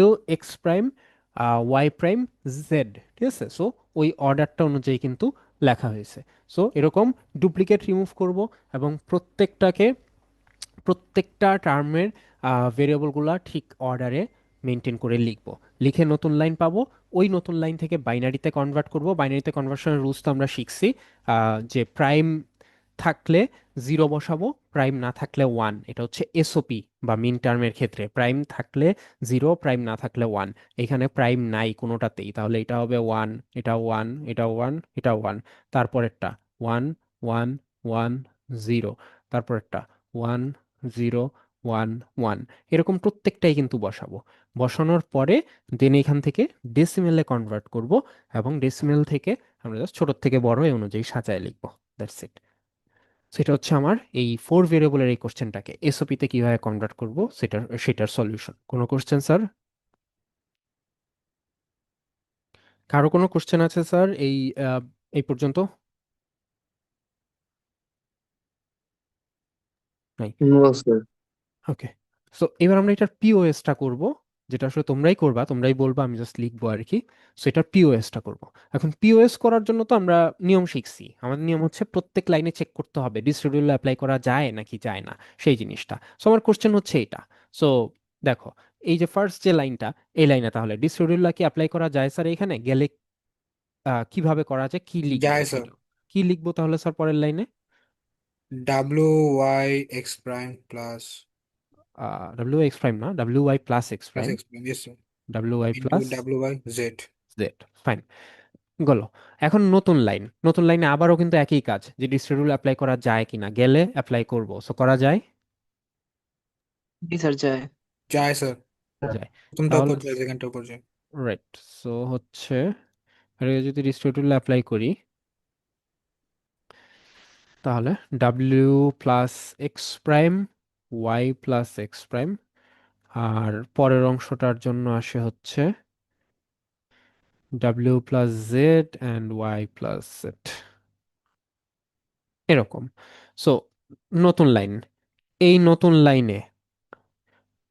WX'(Y')Z, ঠিক আছে? সো ওই অর্ডারটা অনুযায়ী কিন্তু লেখা হয়েছে। সো এরকম ডুপ্লিকেট রিমুভ করব এবং প্রত্যেকটা টার্মের ভেরিয়েবলগুলো ঠিক অর্ডারে মেনটেন করে লিখব। লিখে নতুন লাইন পাবো, ওই নতুন লাইন থেকে বাইনারিতে কনভার্ট করব। বাইনারিতে কনভার্সনের রুলস তো আমরা শিখছি, যে থাকলে 0 বসাবো, প্রাইম না থাকলে 1। এটা হচ্ছে এসওপি বা মিন টার্মের ক্ষেত্রে প্রাইম থাকলে 0, প্রাইম না থাকলে 1। এখানে প্রাইম নাই কোনোটাতেই, তাহলে এটা হবে 1, এটা 1, এটা 1, এটা 1। তারপরেরটা 1 1 1 0, তারপরেরটা 1 0 1 1। এরকম প্রত্যেকটাই কিন্তু বসাবো। বসানোর পরে দেন এখান থেকে ডেসিমেলে কনভার্ট করব, এবং ডেসিমেল থেকে আমরা জাস্ট ছোট থেকে বড় এই অনুযায়ী সাজায় লিখবো। That's it. সেটা হচ্ছে আমার এই ফোর ভেরিয়েবলের এই কোশ্চেনটাকে এসওপি তে কিভাবে কনভার্ট করব সেটার সলিউশন। কোনো কোশ্চেন স্যার? কারো কোনো কোশ্চেন আছে স্যার এই পর্যন্ত? নাই। No sir. ওকে, সো এবার আমরা এটার পিওএসটা করব, যেটা আসলে তোমরাই করবা, তোমরাই বলবা, আমি জাস্ট লিখবো আর কি। সো এটার পিওএসটা করব। এখন পিওএস করার জন্য তো আমরা নিয়ম শিখছি। আমাদের নিয়ম হচ্ছে প্রত্যেক লাইনে চেক করতে হবে ডিস্ট্রিবিউটিভ অ্যাপ্লাই করা যায় নাকি যায় না, সেই জিনিসটা। সো আমার কোশ্চেন হচ্ছে এটা। সো দেখো, এই যে ফার্স্ট যে লাইনটা, এই লাইনে তাহলে ডিস্ট্রিবিউটিভ কি অ্যাপ্লাই করা যায় স্যার? এখানে গেলে কিভাবে করা যায়, কি লিখবো যায় স্যার। সেটা, কি লিখবো তাহলে স্যার পরের লাইনে? W Y X prime plus W X prime না, W Y plus X plus prime, X prime, yes sir, W Y into plus W Y Z. Z. Fine, গেল। এখন নতুন লাইন, নতুন লাইনে আবারও কিন্তু একই কাজ, যে ডিস্ট্রিবিউটিভ অ্যাপ্লাই করা যায় কিনা, গেলে অ্যাপ্লাই করব। সো করা যায়? জি স্যার যায়। যায় স্যার, যায়। প্রথমটার তাহলে উপর যায়, সেকেন্ডটার উপর যায়। রাইট, সো হচ্ছে এটাকে যদি ডিস্ট্রিবিউটিভ অ্যাপ্লাই করি, তাহলে W plus X prime, Y plus X prime, আর পরের অংশটার জন্য আসে হচ্ছে W plus Z and Y plus Z, এরকম। সো নতুন লাইন, এই নতুন লাইনে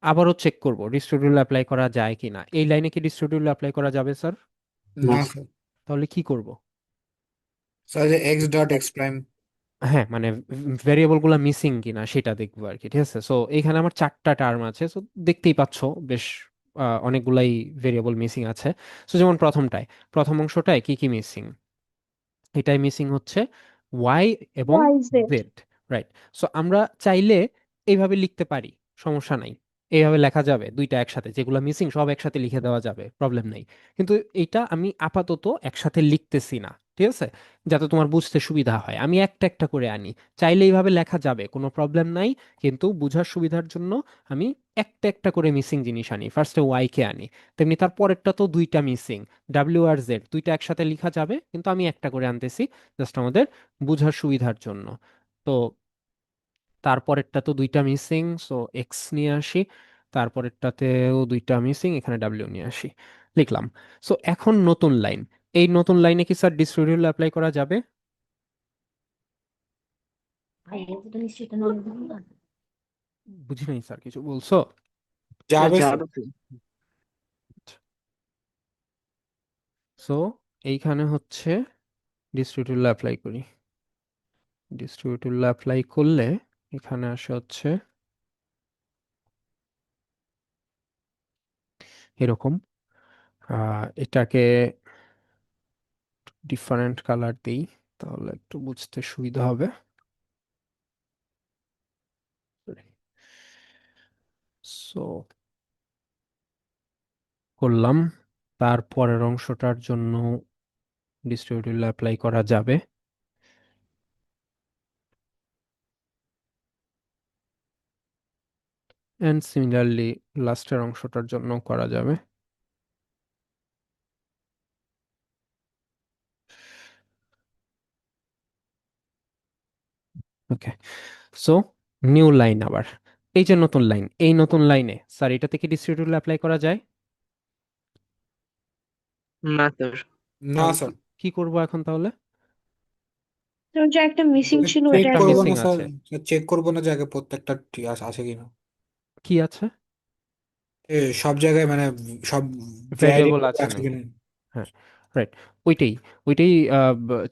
আবারও চেক করব ডিস্ট্রিবিউটিভ অ্যাপ্লাই করা যায় কিনা। এই লাইনে কি ডিস্ট্রিবিউটিভ অ্যাপ্লাই করা যাবে স্যার? না স্যার। তাহলে কি করব? স্যার যে এক্স ডট এক্স প্রাইম। হ্যাঁ, মানে ভেরিয়েবল গুলা মিসিং কিনা সেটা দেখবো আর কি, ঠিক আছে? সো এখানে আমার চারটা টার্ম আছে, সো দেখতেই পাচ্ছো বেশ অনেকগুলাই ভেরিয়েবল মিসিং আছে। সো যেমন প্রথম অংশটায় কি কি মিসিং? এটাই মিসিং হচ্ছে ওয়াই এবং Y Z. Z, right. So আমরা চাইলে এইভাবে লিখতে পারি, সমস্যা নাই। এইভাবে লেখা যাবে দুইটা একসাথে, যেগুলো মিসিং সব একসাথে লিখে দেওয়া যাবে, প্রবলেম নাই। কিন্তু এইটা আমি আপাতত একসাথে লিখতেছি না, ঠিক আছে? যাতে তোমার বুঝতে সুবিধা হয়, আমি একটা একটা করে আনি। চাইলে এইভাবে লেখা যাবে, কোনো প্রবলেম নাই, কিন্তু বুঝার সুবিধার জন্য আমি একটা একটা করে মিসিং জিনিস আনি। ফার্স্টে ওয়াই কে আনি, তেমনি তার পরেরটা তো দুইটা মিসিং, ডাব্লিউ আর জেড দুইটা একসাথে লেখা যাবে, কিন্তু আমি একটা করে আনতেছি জাস্ট আমাদের বুঝার সুবিধার জন্য। তো তারপরেরটা তো দুইটা মিসিং, সো এক্স নিয়ে আসি। তারপরেরটাতেও দুইটা মিসিং, এখানে ডাব্লিউ নিয়ে আসি, লিখলাম। সো এখন নতুন লাইন, এই নতুন লাইনে কি স্যার ডিস্ট্রিবিউটিভ অ্যাপ্লাই করা যাবে? বুঝি নাই স্যার, কিছু বলছো? যাবে স্যার। যাবে স্যার। সো এইখানে হচ্ছে ডিস্ট্রিবিউটিভ অ্যাপ্লাই করি। ডিস্ট্রিবিউটিভ অ্যাপ্লাই করলে এখানে আসে হচ্ছে এরকম। এটাকে ডিফারেন্ট কালার দিই, তাহলে একটু বুঝতে সুবিধা হবে। সো করলাম, তারপরের অংশটার জন্য ডিস্ট্রিবিউটিভ অ্যাপ্লাই করা যাবে, এন্ড সিমিলারলি লাস্টের অংশটার জন্য করা যাবে। ওকে, সো নিউ লাইন আবার, এই যে নতুন লাইন, এই নতুন লাইনে স্যার এটা থেকে ডিস্ট্রিবিউটিভ অ্যাপ্লাই করা যায়? না স্যার। না তাহলে স্যার। কি করব এখন তাহলে? যেমন যে একটা মিসিং ছিল চেক ওটা একটা অ্যাড করবো করবো। মিসিং না স্যার, আছে, চেক করবো না যে আগে প্রত্যেকটা ঠিক আছে আছে কিনা। কি আছে? সব জায়গায় মানে সব ভেরিয়েবল ভ্যারিয়েবল আছে আছে নাকি? কিনা। হ্যাঁ, রাইট, ওইটাই ওইটাই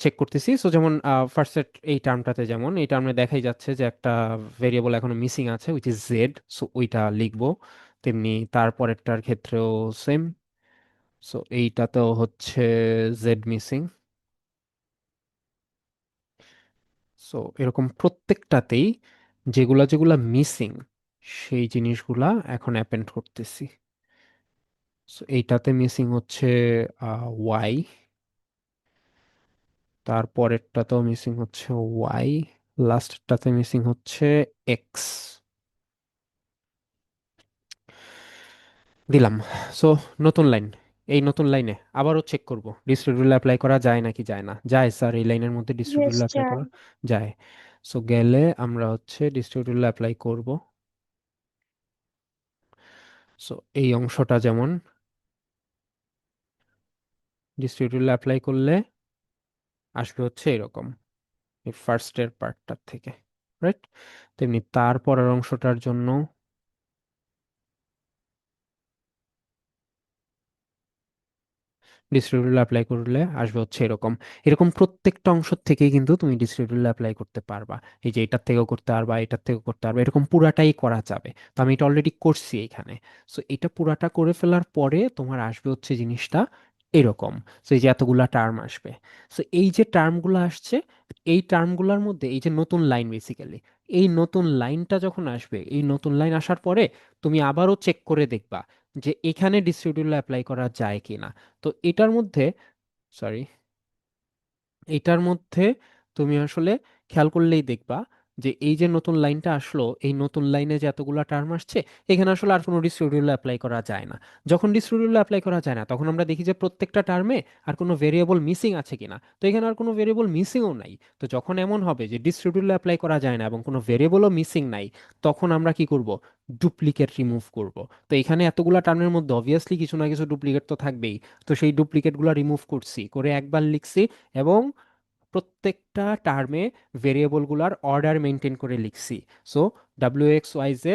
চেক করতেছি। সো যেমন ফার্স্ট সেট এই টার্মটাতে, যেমন এই টার্মে দেখাই যাচ্ছে যে একটা ভেরিয়েবল এখনো মিসিং আছে, উইচ ইজ জেড, সো ওইটা লিখবো। তেমনি তারপরেরটার ক্ষেত্রেও সেম, সো এইটাতেও হচ্ছে জেড মিসিং। সো এরকম প্রত্যেকটাতেই যেগুলা যেগুলা মিসিং, সেই জিনিসগুলা এখন অ্যাপেন্ড করতেছি। সো এইটাতে মিসিং হচ্ছে ওয়াই, তারপরেরটাতেও মিসিং হচ্ছে ওয়াই, লাস্টটাতে মিসিং হচ্ছে এক্স, দিলাম। সো নতুন লাইন, এই নতুন লাইনে আবারও চেক করব ডিস্ট্রিবিউটিভ অ্যাপ্লাই করা যায় নাকি যায় না। যায় স্যার, এই লাইনের মধ্যে ইয়েস ডিস্ট্রিবিউটিভ অ্যাপ্লাই চার। করা যায়। সো গেলে আমরা হচ্ছে ডিস্ট্রিবিউটিভ অ্যাপ্লাই করব। সো এই অংশটা যেমন ডিস্ট্রিবিউটিভ অ্যাপ্লাই করলে আসবে হচ্ছে এরকম, এই ফার্স্টের পার্টটার থেকে, রাইট? তেমনি তারপরের অংশটার জন্য ডিস্ট্রিবিউটিভ অ্যাপ্লাই করলে আসবে হচ্ছে এরকম। এরকম প্রত্যেকটা অংশ থেকেই কিন্তু তুমি ডিস্ট্রিবিউটিভ অ্যাপ্লাই করতে পারবা। এই যে এটার থেকেও করতে পারবা, এটার থেকেও করতে পারবা, এরকম পুরাটাই করা যাবে। তো আমি এটা অলরেডি করছি এখানে। সো এটা পুরাটা করে ফেলার পরে তোমার আসবে হচ্ছে জিনিসটা এরকম। সো এই যে এতগুলা টার্ম আসবে। সো এই যে টার্মগুলো আসছে, এই টার্মগুলোর মধ্যে এই যে নতুন লাইন বেসিক্যালি, এই নতুন লাইনটা যখন আসবে, এই নতুন লাইন আসার পরে তুমি আবারও চেক করে দেখবা যে এখানে ডিস্ট্রিবিউটিভ অ্যাপ্লাই করা যায় কিনা। তো এটার মধ্যে, সরি, এটার মধ্যে তুমি আসলে খেয়াল করলেই দেখবা যে এই যে নতুন লাইনটা আসলো, এই নতুন লাইনে যে এতগুলা টার্ম আসছে, এখানে আসলে আর কোনো ডিস্ট্রিবিউটিভ অ্যাপ্লাই করা যায় না। যখন ডিস্ট্রিবিউটিভ অ্যাপ্লাই করা যায় না, তখন আমরা দেখি যে প্রত্যেকটা টার্মে আর কোনো ভেরিয়েবল মিসিং আছে কিনা। তো এখানে আর কোনো ভেরিয়েবল মিসিংও নাই। তো যখন এমন হবে যে ডিস্ট্রিবিউটিভ অ্যাপ্লাই করা যায় না এবং কোনো ভেরিয়েবলও মিসিং নাই, তখন আমরা কি করব? ডুপ্লিকেট রিমুভ করব। তো এখানে এতগুলা টার্মের মধ্যে অবভিয়াসলি কিছু না কিছু ডুপ্লিকেট তো থাকবেই। তো সেই ডুপ্লিকেটগুলো রিমুভ করছি, করে একবার লিখছি, এবং প্রত্যেকটা টার্মে ভেরিয়েবলগুলোর অর্ডার মেনটেন করে লিখছি। সো WXYZ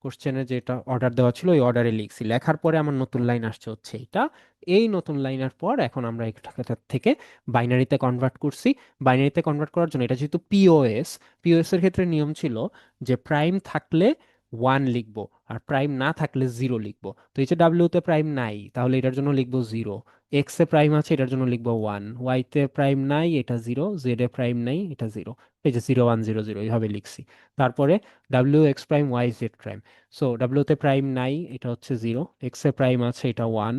কোশ্চেনে যেটা অর্ডার দেওয়া ছিল ওই অর্ডারে লিখছি। লেখার পরে আমার নতুন লাইন আসছে হচ্ছে এটা। এই নতুন লাইনের পর এখন আমরা এটা থেকে বাইনারিতে কনভার্ট করছি। বাইনারিতে কনভার্ট করার জন্য এটা যেহেতু পিওএস এর ক্ষেত্রে নিয়ম ছিল যে প্রাইম থাকলে 1 লিখবো, আর প্রাইম না থাকলে 0 লিখবো। তো এই যে ডাব্লিউতে প্রাইম নাই, তাহলে এটার জন্য লিখবো 0। এক্স এ প্রাইম আছে, এটার জন্য লিখবো 1। ওয়াই তে প্রাইম নাই, এটা 0। জেড এ প্রাইম নাই, এটা 0। এই যে 0 1 0 0 এইভাবে লিখছি। তারপরে WX prime Y Z prime. So W তে প্রাইম নাই, এটা হচ্ছে 0। এক্স এ প্রাইম আছে, এটা 1।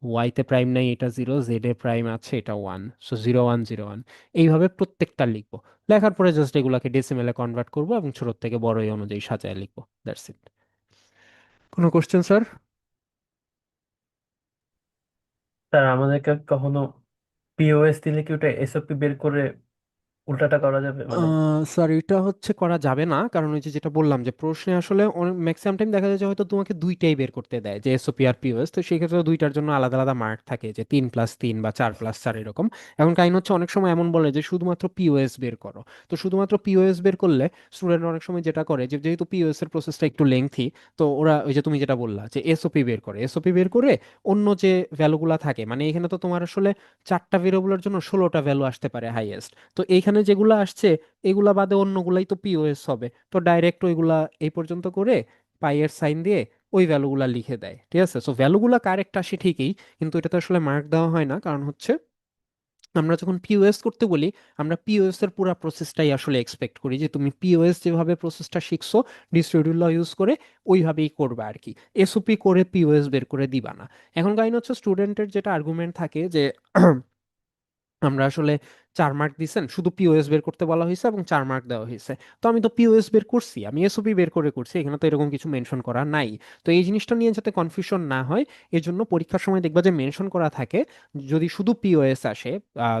ওয়াই তে প্রাইম নাই, এটা 0। জেড এ প্রাইম আছে, এটা 1। সো 0 1 0 1 এইভাবে প্রত্যেকটা লিখবো। লেখার পরে জাস্ট এগুলাকে ডেসিমেলে কনভার্ট করবো এবং ছোট থেকে বড় এই অনুযায়ী সাজায় লিখবো। That's it. কোনো কোশ্চেন স্যার? স্যার আমাদেরকে কখনো পিওএস দিলে কি ওটা এসওপি বের করে উল্টাটা করা যাবে মানে? স্যার এটা হচ্ছে করা যাবে না, কারণ ওই যে যেটা বললাম যে প্রশ্নে আসলে ম্যাক্সিমাম টাইম দেখা যায় যে হয়তো তোমাকে দুইটাই বের করতে দেয়, যে এসওপি আর পিওএস। তো সেই ক্ষেত্রে দুইটার জন্য আলাদা আলাদা মার্ক থাকে, যে 3+3 বা 4+4 এরকম। এখন কাহিনী হচ্ছে অনেক সময় এমন বলে যে শুধুমাত্র পিওএস বের করো। তো শুধুমাত্র পিওএস বের করলে স্টুডেন্ট অনেক সময় যেটা করে যে যেহেতু পিওএস এর প্রসেসটা একটু লেংথি, তো ওরা ওই যে তুমি যেটা বললা যে এসওপি বের করে, এসওপি বের করে অন্য যে ভ্যালুগুলা থাকে, মানে এখানে তো তোমার আসলে 4টা ভেরিয়েবলের জন্য 16টা ভ্যালু আসতে পারে হাইয়েস্ট। তো এইখানে যেগুলো আসছে এগুলা বাদে অন্যগুলাই তো পিওএস হবে। তো ডাইরেক্ট ওইগুলা এই পর্যন্ত করে পাইয়ের সাইন দিয়ে ওই ভ্যালুগুলা লিখে দেয়। ঠিক আছে? সো ভ্যালুগুলা কারেক্ট আসে ঠিকই, কিন্তু এটাতে আসলে মার্ক দেওয়া হয় না। কারণ হচ্ছে আমরা যখন পিওএস করতে বলি, আমরা পিওএস এর পুরো প্রসেসটাই আসলে এক্সপেক্ট করি যে তুমি পিওএস যেভাবে প্রসেসটা শিখছো ডিস্ট্রিবিউটিভ ল ইউজ করে, ওইভাবেই করবে আর কি। এসওপি করে পিওএস বের করে দিবা না। এখন কাহিনী হচ্ছে স্টুডেন্টের যেটা আর্গুমেন্ট থাকে যে আমরা আসলে 4 মার্ক দিছেন, শুধু পিওএস বের করতে বলা হয়েছে এবং 4 মার্ক দেওয়া হয়েছে। তো আমি তো পিওএস বের করছি, আমি এসওপি বের করে করছি, এখানে তো এরকম কিছু মেনশন করা নাই। তো এই জিনিসটা নিয়ে যাতে কনফিউশন না হয়, এর জন্য পরীক্ষার সময় দেখবা যে মেনশন করা থাকে, যদি শুধু পিওএস আসে,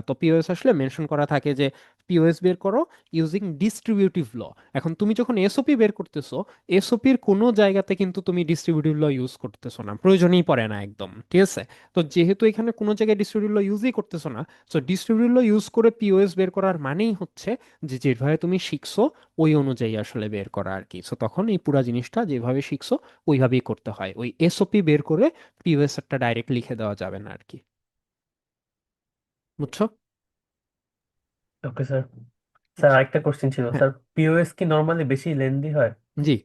তো পিওএস আসলে মেনশন করা থাকে যে পিওএস বের করো ইউজিং ডিস্ট্রিবিউটিভ ল। এখন তুমি যখন এসওপি বের করতেছো, এসওপির কোনো জায়গাতে কিন্তু তুমি ডিস্ট্রিবিউটিভ ল ইউজ করতেছো না, প্রয়োজনই পড়ে না একদম। ঠিক আছে? তো যেহেতু এখানে কোনো জায়গায় ডিস্ট্রিবিউটিভ ল ইউজই করতেছো না, সো ডিস্ট্রিবিউটিভ ল ইউজ করে পিওএস বের করার মানেই হচ্ছে যে যেভাবে তুমি শিখছো ওই অনুযায়ী আসলে বের করা আর কি। সো তখন এই পুরা জিনিসটা যেভাবে শিখছো ওইভাবেই করতে হয়। ওই এসওপি বের করে পিওএস একটা ডাইরেক্ট লিখে দেওয়া যাবে না আর কি। বুঝছো? Okay sir. স্যার আরেকটা কোশ্চেন ছিল হ্যাঁ, স্যার, পিওএস কি নর্মালি বেশি লেন্দি হয়? জি।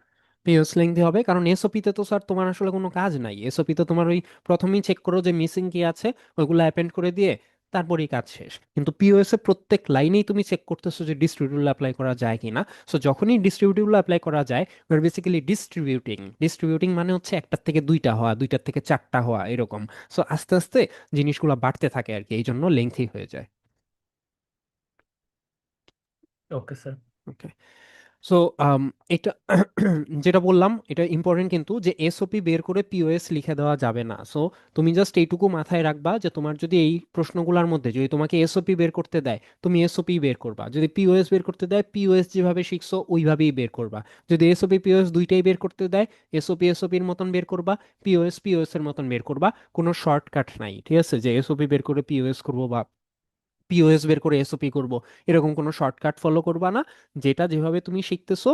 পিওএস লেংথি হবে, কারণ এসওপি তে তো স্যার তোমার আসলে কোনো কাজ নাই। এসওপি তে তোমার ওই প্রথমেই চেক করো যে মিসিং কি আছে, ওইগুলো অ্যাপেন্ড করে দিয়ে তারপরেই কাজ শেষ। কিন্তু পিওএস এ প্রত্যেক লাইনেই তুমি চেক করতেছো যে ডিস্ট্রিবিউটিভ অ্যাপ্লাই করা যায় কিনা। সো যখনই ডিস্ট্রিবিউটিভ অ্যাপ্লাই করা যায়, ওয়ার বেসিক্যালি ডিস্ট্রিবিউটিং। ডিস্ট্রিবিউটিং মানে হচ্ছে একটার থেকে দুইটা হওয়া, দুইটার থেকে চারটা হওয়া, এরকম। সো আস্তে আস্তে জিনিসগুলো বাড়তে থাকে আর কি, এই জন্য লেংথি হয়ে যায়। Okay sir. ওকে। সো এটা যেটা বললাম এটা ইম্পর্টেন্ট কিন্তু যে এসওপি বের করে পিওএস লিখে দেওয়া যাবে না। সো তুমি জাস্ট এইটুকু মাথায় রাখবা যে তোমার যদি এই প্রশ্নগুলোর মধ্যে যদি তোমাকে এসওপি বের করতে দেয় তুমি এসওপি বের করবা, যদি পিওএস বের করতে দেয় পিওএস যেভাবে শিখছো ওইভাবেই বের করবা, যদি এসওপি পিওএস দুইটাই বের করতে দেয় এসওপি এসওপির মতন বের করবা, পিওএস পিওএস এর মতন বের করবা। কোনো শর্টকাট নাই, ঠিক আছে, যে এসওপি বের করে পিওএস করবো বা পিওএস বের করে এসওপি করব, এরকম কোনো শর্টকাট ফলো করবা না। যেটা যেভাবে তুমি শিখতেছো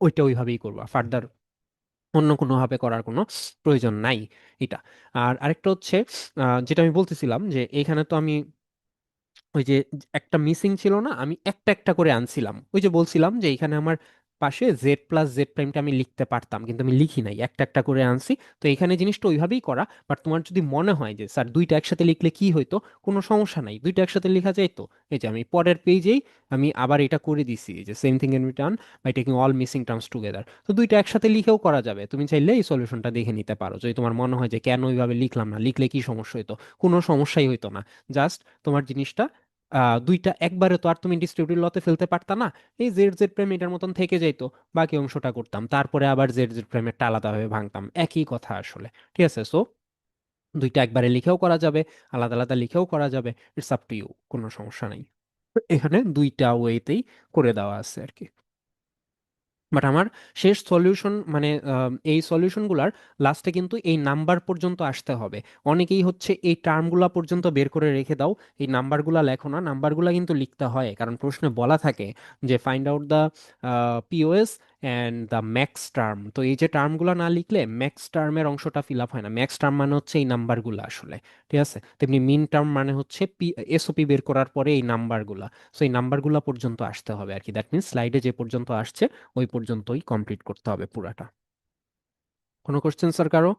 ওইটা ওইভাবেই করবা, ফার্দার অন্য কোনোভাবে করার কোনো প্রয়োজন নাই এটা। আর আরেকটা হচ্ছে যেটা আমি বলতেছিলাম যে এখানে তো আমি ওই যে একটা মিসিং ছিল না, আমি একটা একটা করে আনছিলাম, ওই যে বলছিলাম যে এখানে আমার পাশে জেড প্লাস জেড প্রাইমটা আমি লিখতে পারতাম কিন্তু আমি লিখি নাই, একটা একটা করে আনছি। তো এখানে জিনিসটা ওইভাবেই করা, বাট তোমার যদি মনে হয় যে স্যার দুইটা একসাথে লিখলে কি হইতো, কোনো সমস্যা নাই, দুইটা একসাথে লেখা যায় তো। এই যে আমি পরের পেজেই আমি আবার এটা করে দিছি যে same thing can be done by taking all missing terms together. তো দুইটা একসাথে লিখেও করা যাবে, তুমি চাইলে এই সলিউশনটা দেখে নিতে পারো যদি তোমার মনে হয় যে কেন ওইভাবে লিখলাম না, লিখলে কি সমস্যা হইতো। কোনো সমস্যাই হইতো না, জাস্ট তোমার জিনিসটা দুইটা একবারে তো আর তুমি ডিস্ট্রিবিউটিভ লতে ফেলতে পারতা না, এই জেড জেড প্রাইম এটার মতন থেকে যাইতো, বাকি অংশটা করতাম তারপরে আবার জেড জেড প্রাইমেরটা আলাদাভাবে ভাঙতাম, একই কথা আসলে। ঠিক আছে, সো দুইটা একবারে লিখেও করা যাবে, আলাদা আলাদা লিখেও করা যাবে, ইটস আপ টু ইউ, কোনো সমস্যা নেই। এখানে দুইটা ওয়েতেই করে দেওয়া আছে আর কি। বাট আমার শেষ সলিউশন মানে এই সলিউশনগুলার লাস্টে কিন্তু এই নাম্বার পর্যন্ত আসতে হবে। অনেকেই হচ্ছে এই টার্মগুলা পর্যন্ত বের করে রেখে দাও, এই নাম্বারগুলা লেখো না, নাম্বারগুলা কিন্তু লিখতে হয় কারণ প্রশ্নে বলা থাকে যে find out the POS and the max term. তো এই যে টার্মগুলো না লিখলে ম্যাক্স টার্মের অংশটা ফিল আপ হয় না, ম্যাক্স টার্ম মানে হচ্ছে এই নাম্বারগুলো আসলে। ঠিক আছে, তেমনি মিন টার্ম মানে হচ্ছে এসওপি বের করার পরে এই নাম্বারগুলা। সো এই নাম্বারগুলা পর্যন্ত আসতে হবে আর কি, দ্যাট মিনস স্লাইডে যে পর্যন্ত আসছে ওই পর্যন্তই কমপ্লিট করতে হবে পুরাটা। কোনো কোশ্চেন স্যার কারো?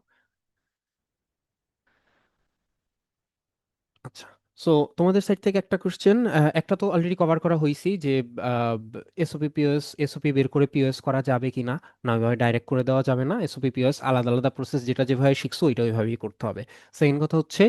আচ্ছা, সো তোমাদের সাইড থেকে একটা কোশ্চেন, একটা তো অলরেডি কভার করা হয়েছি যে এসওপি পিওএস এসওপি বের করে পিওএস করা যাবে কিনা, না ওইভাবে ডাইরেক্ট করে দেওয়া যাবে না, এসওপি পিওএস আলাদা আলাদা প্রসেস, যেটা যেভাবে শিখছো ওইটা ওইভাবেই করতে হবে। সেকেন্ড কথা হচ্ছে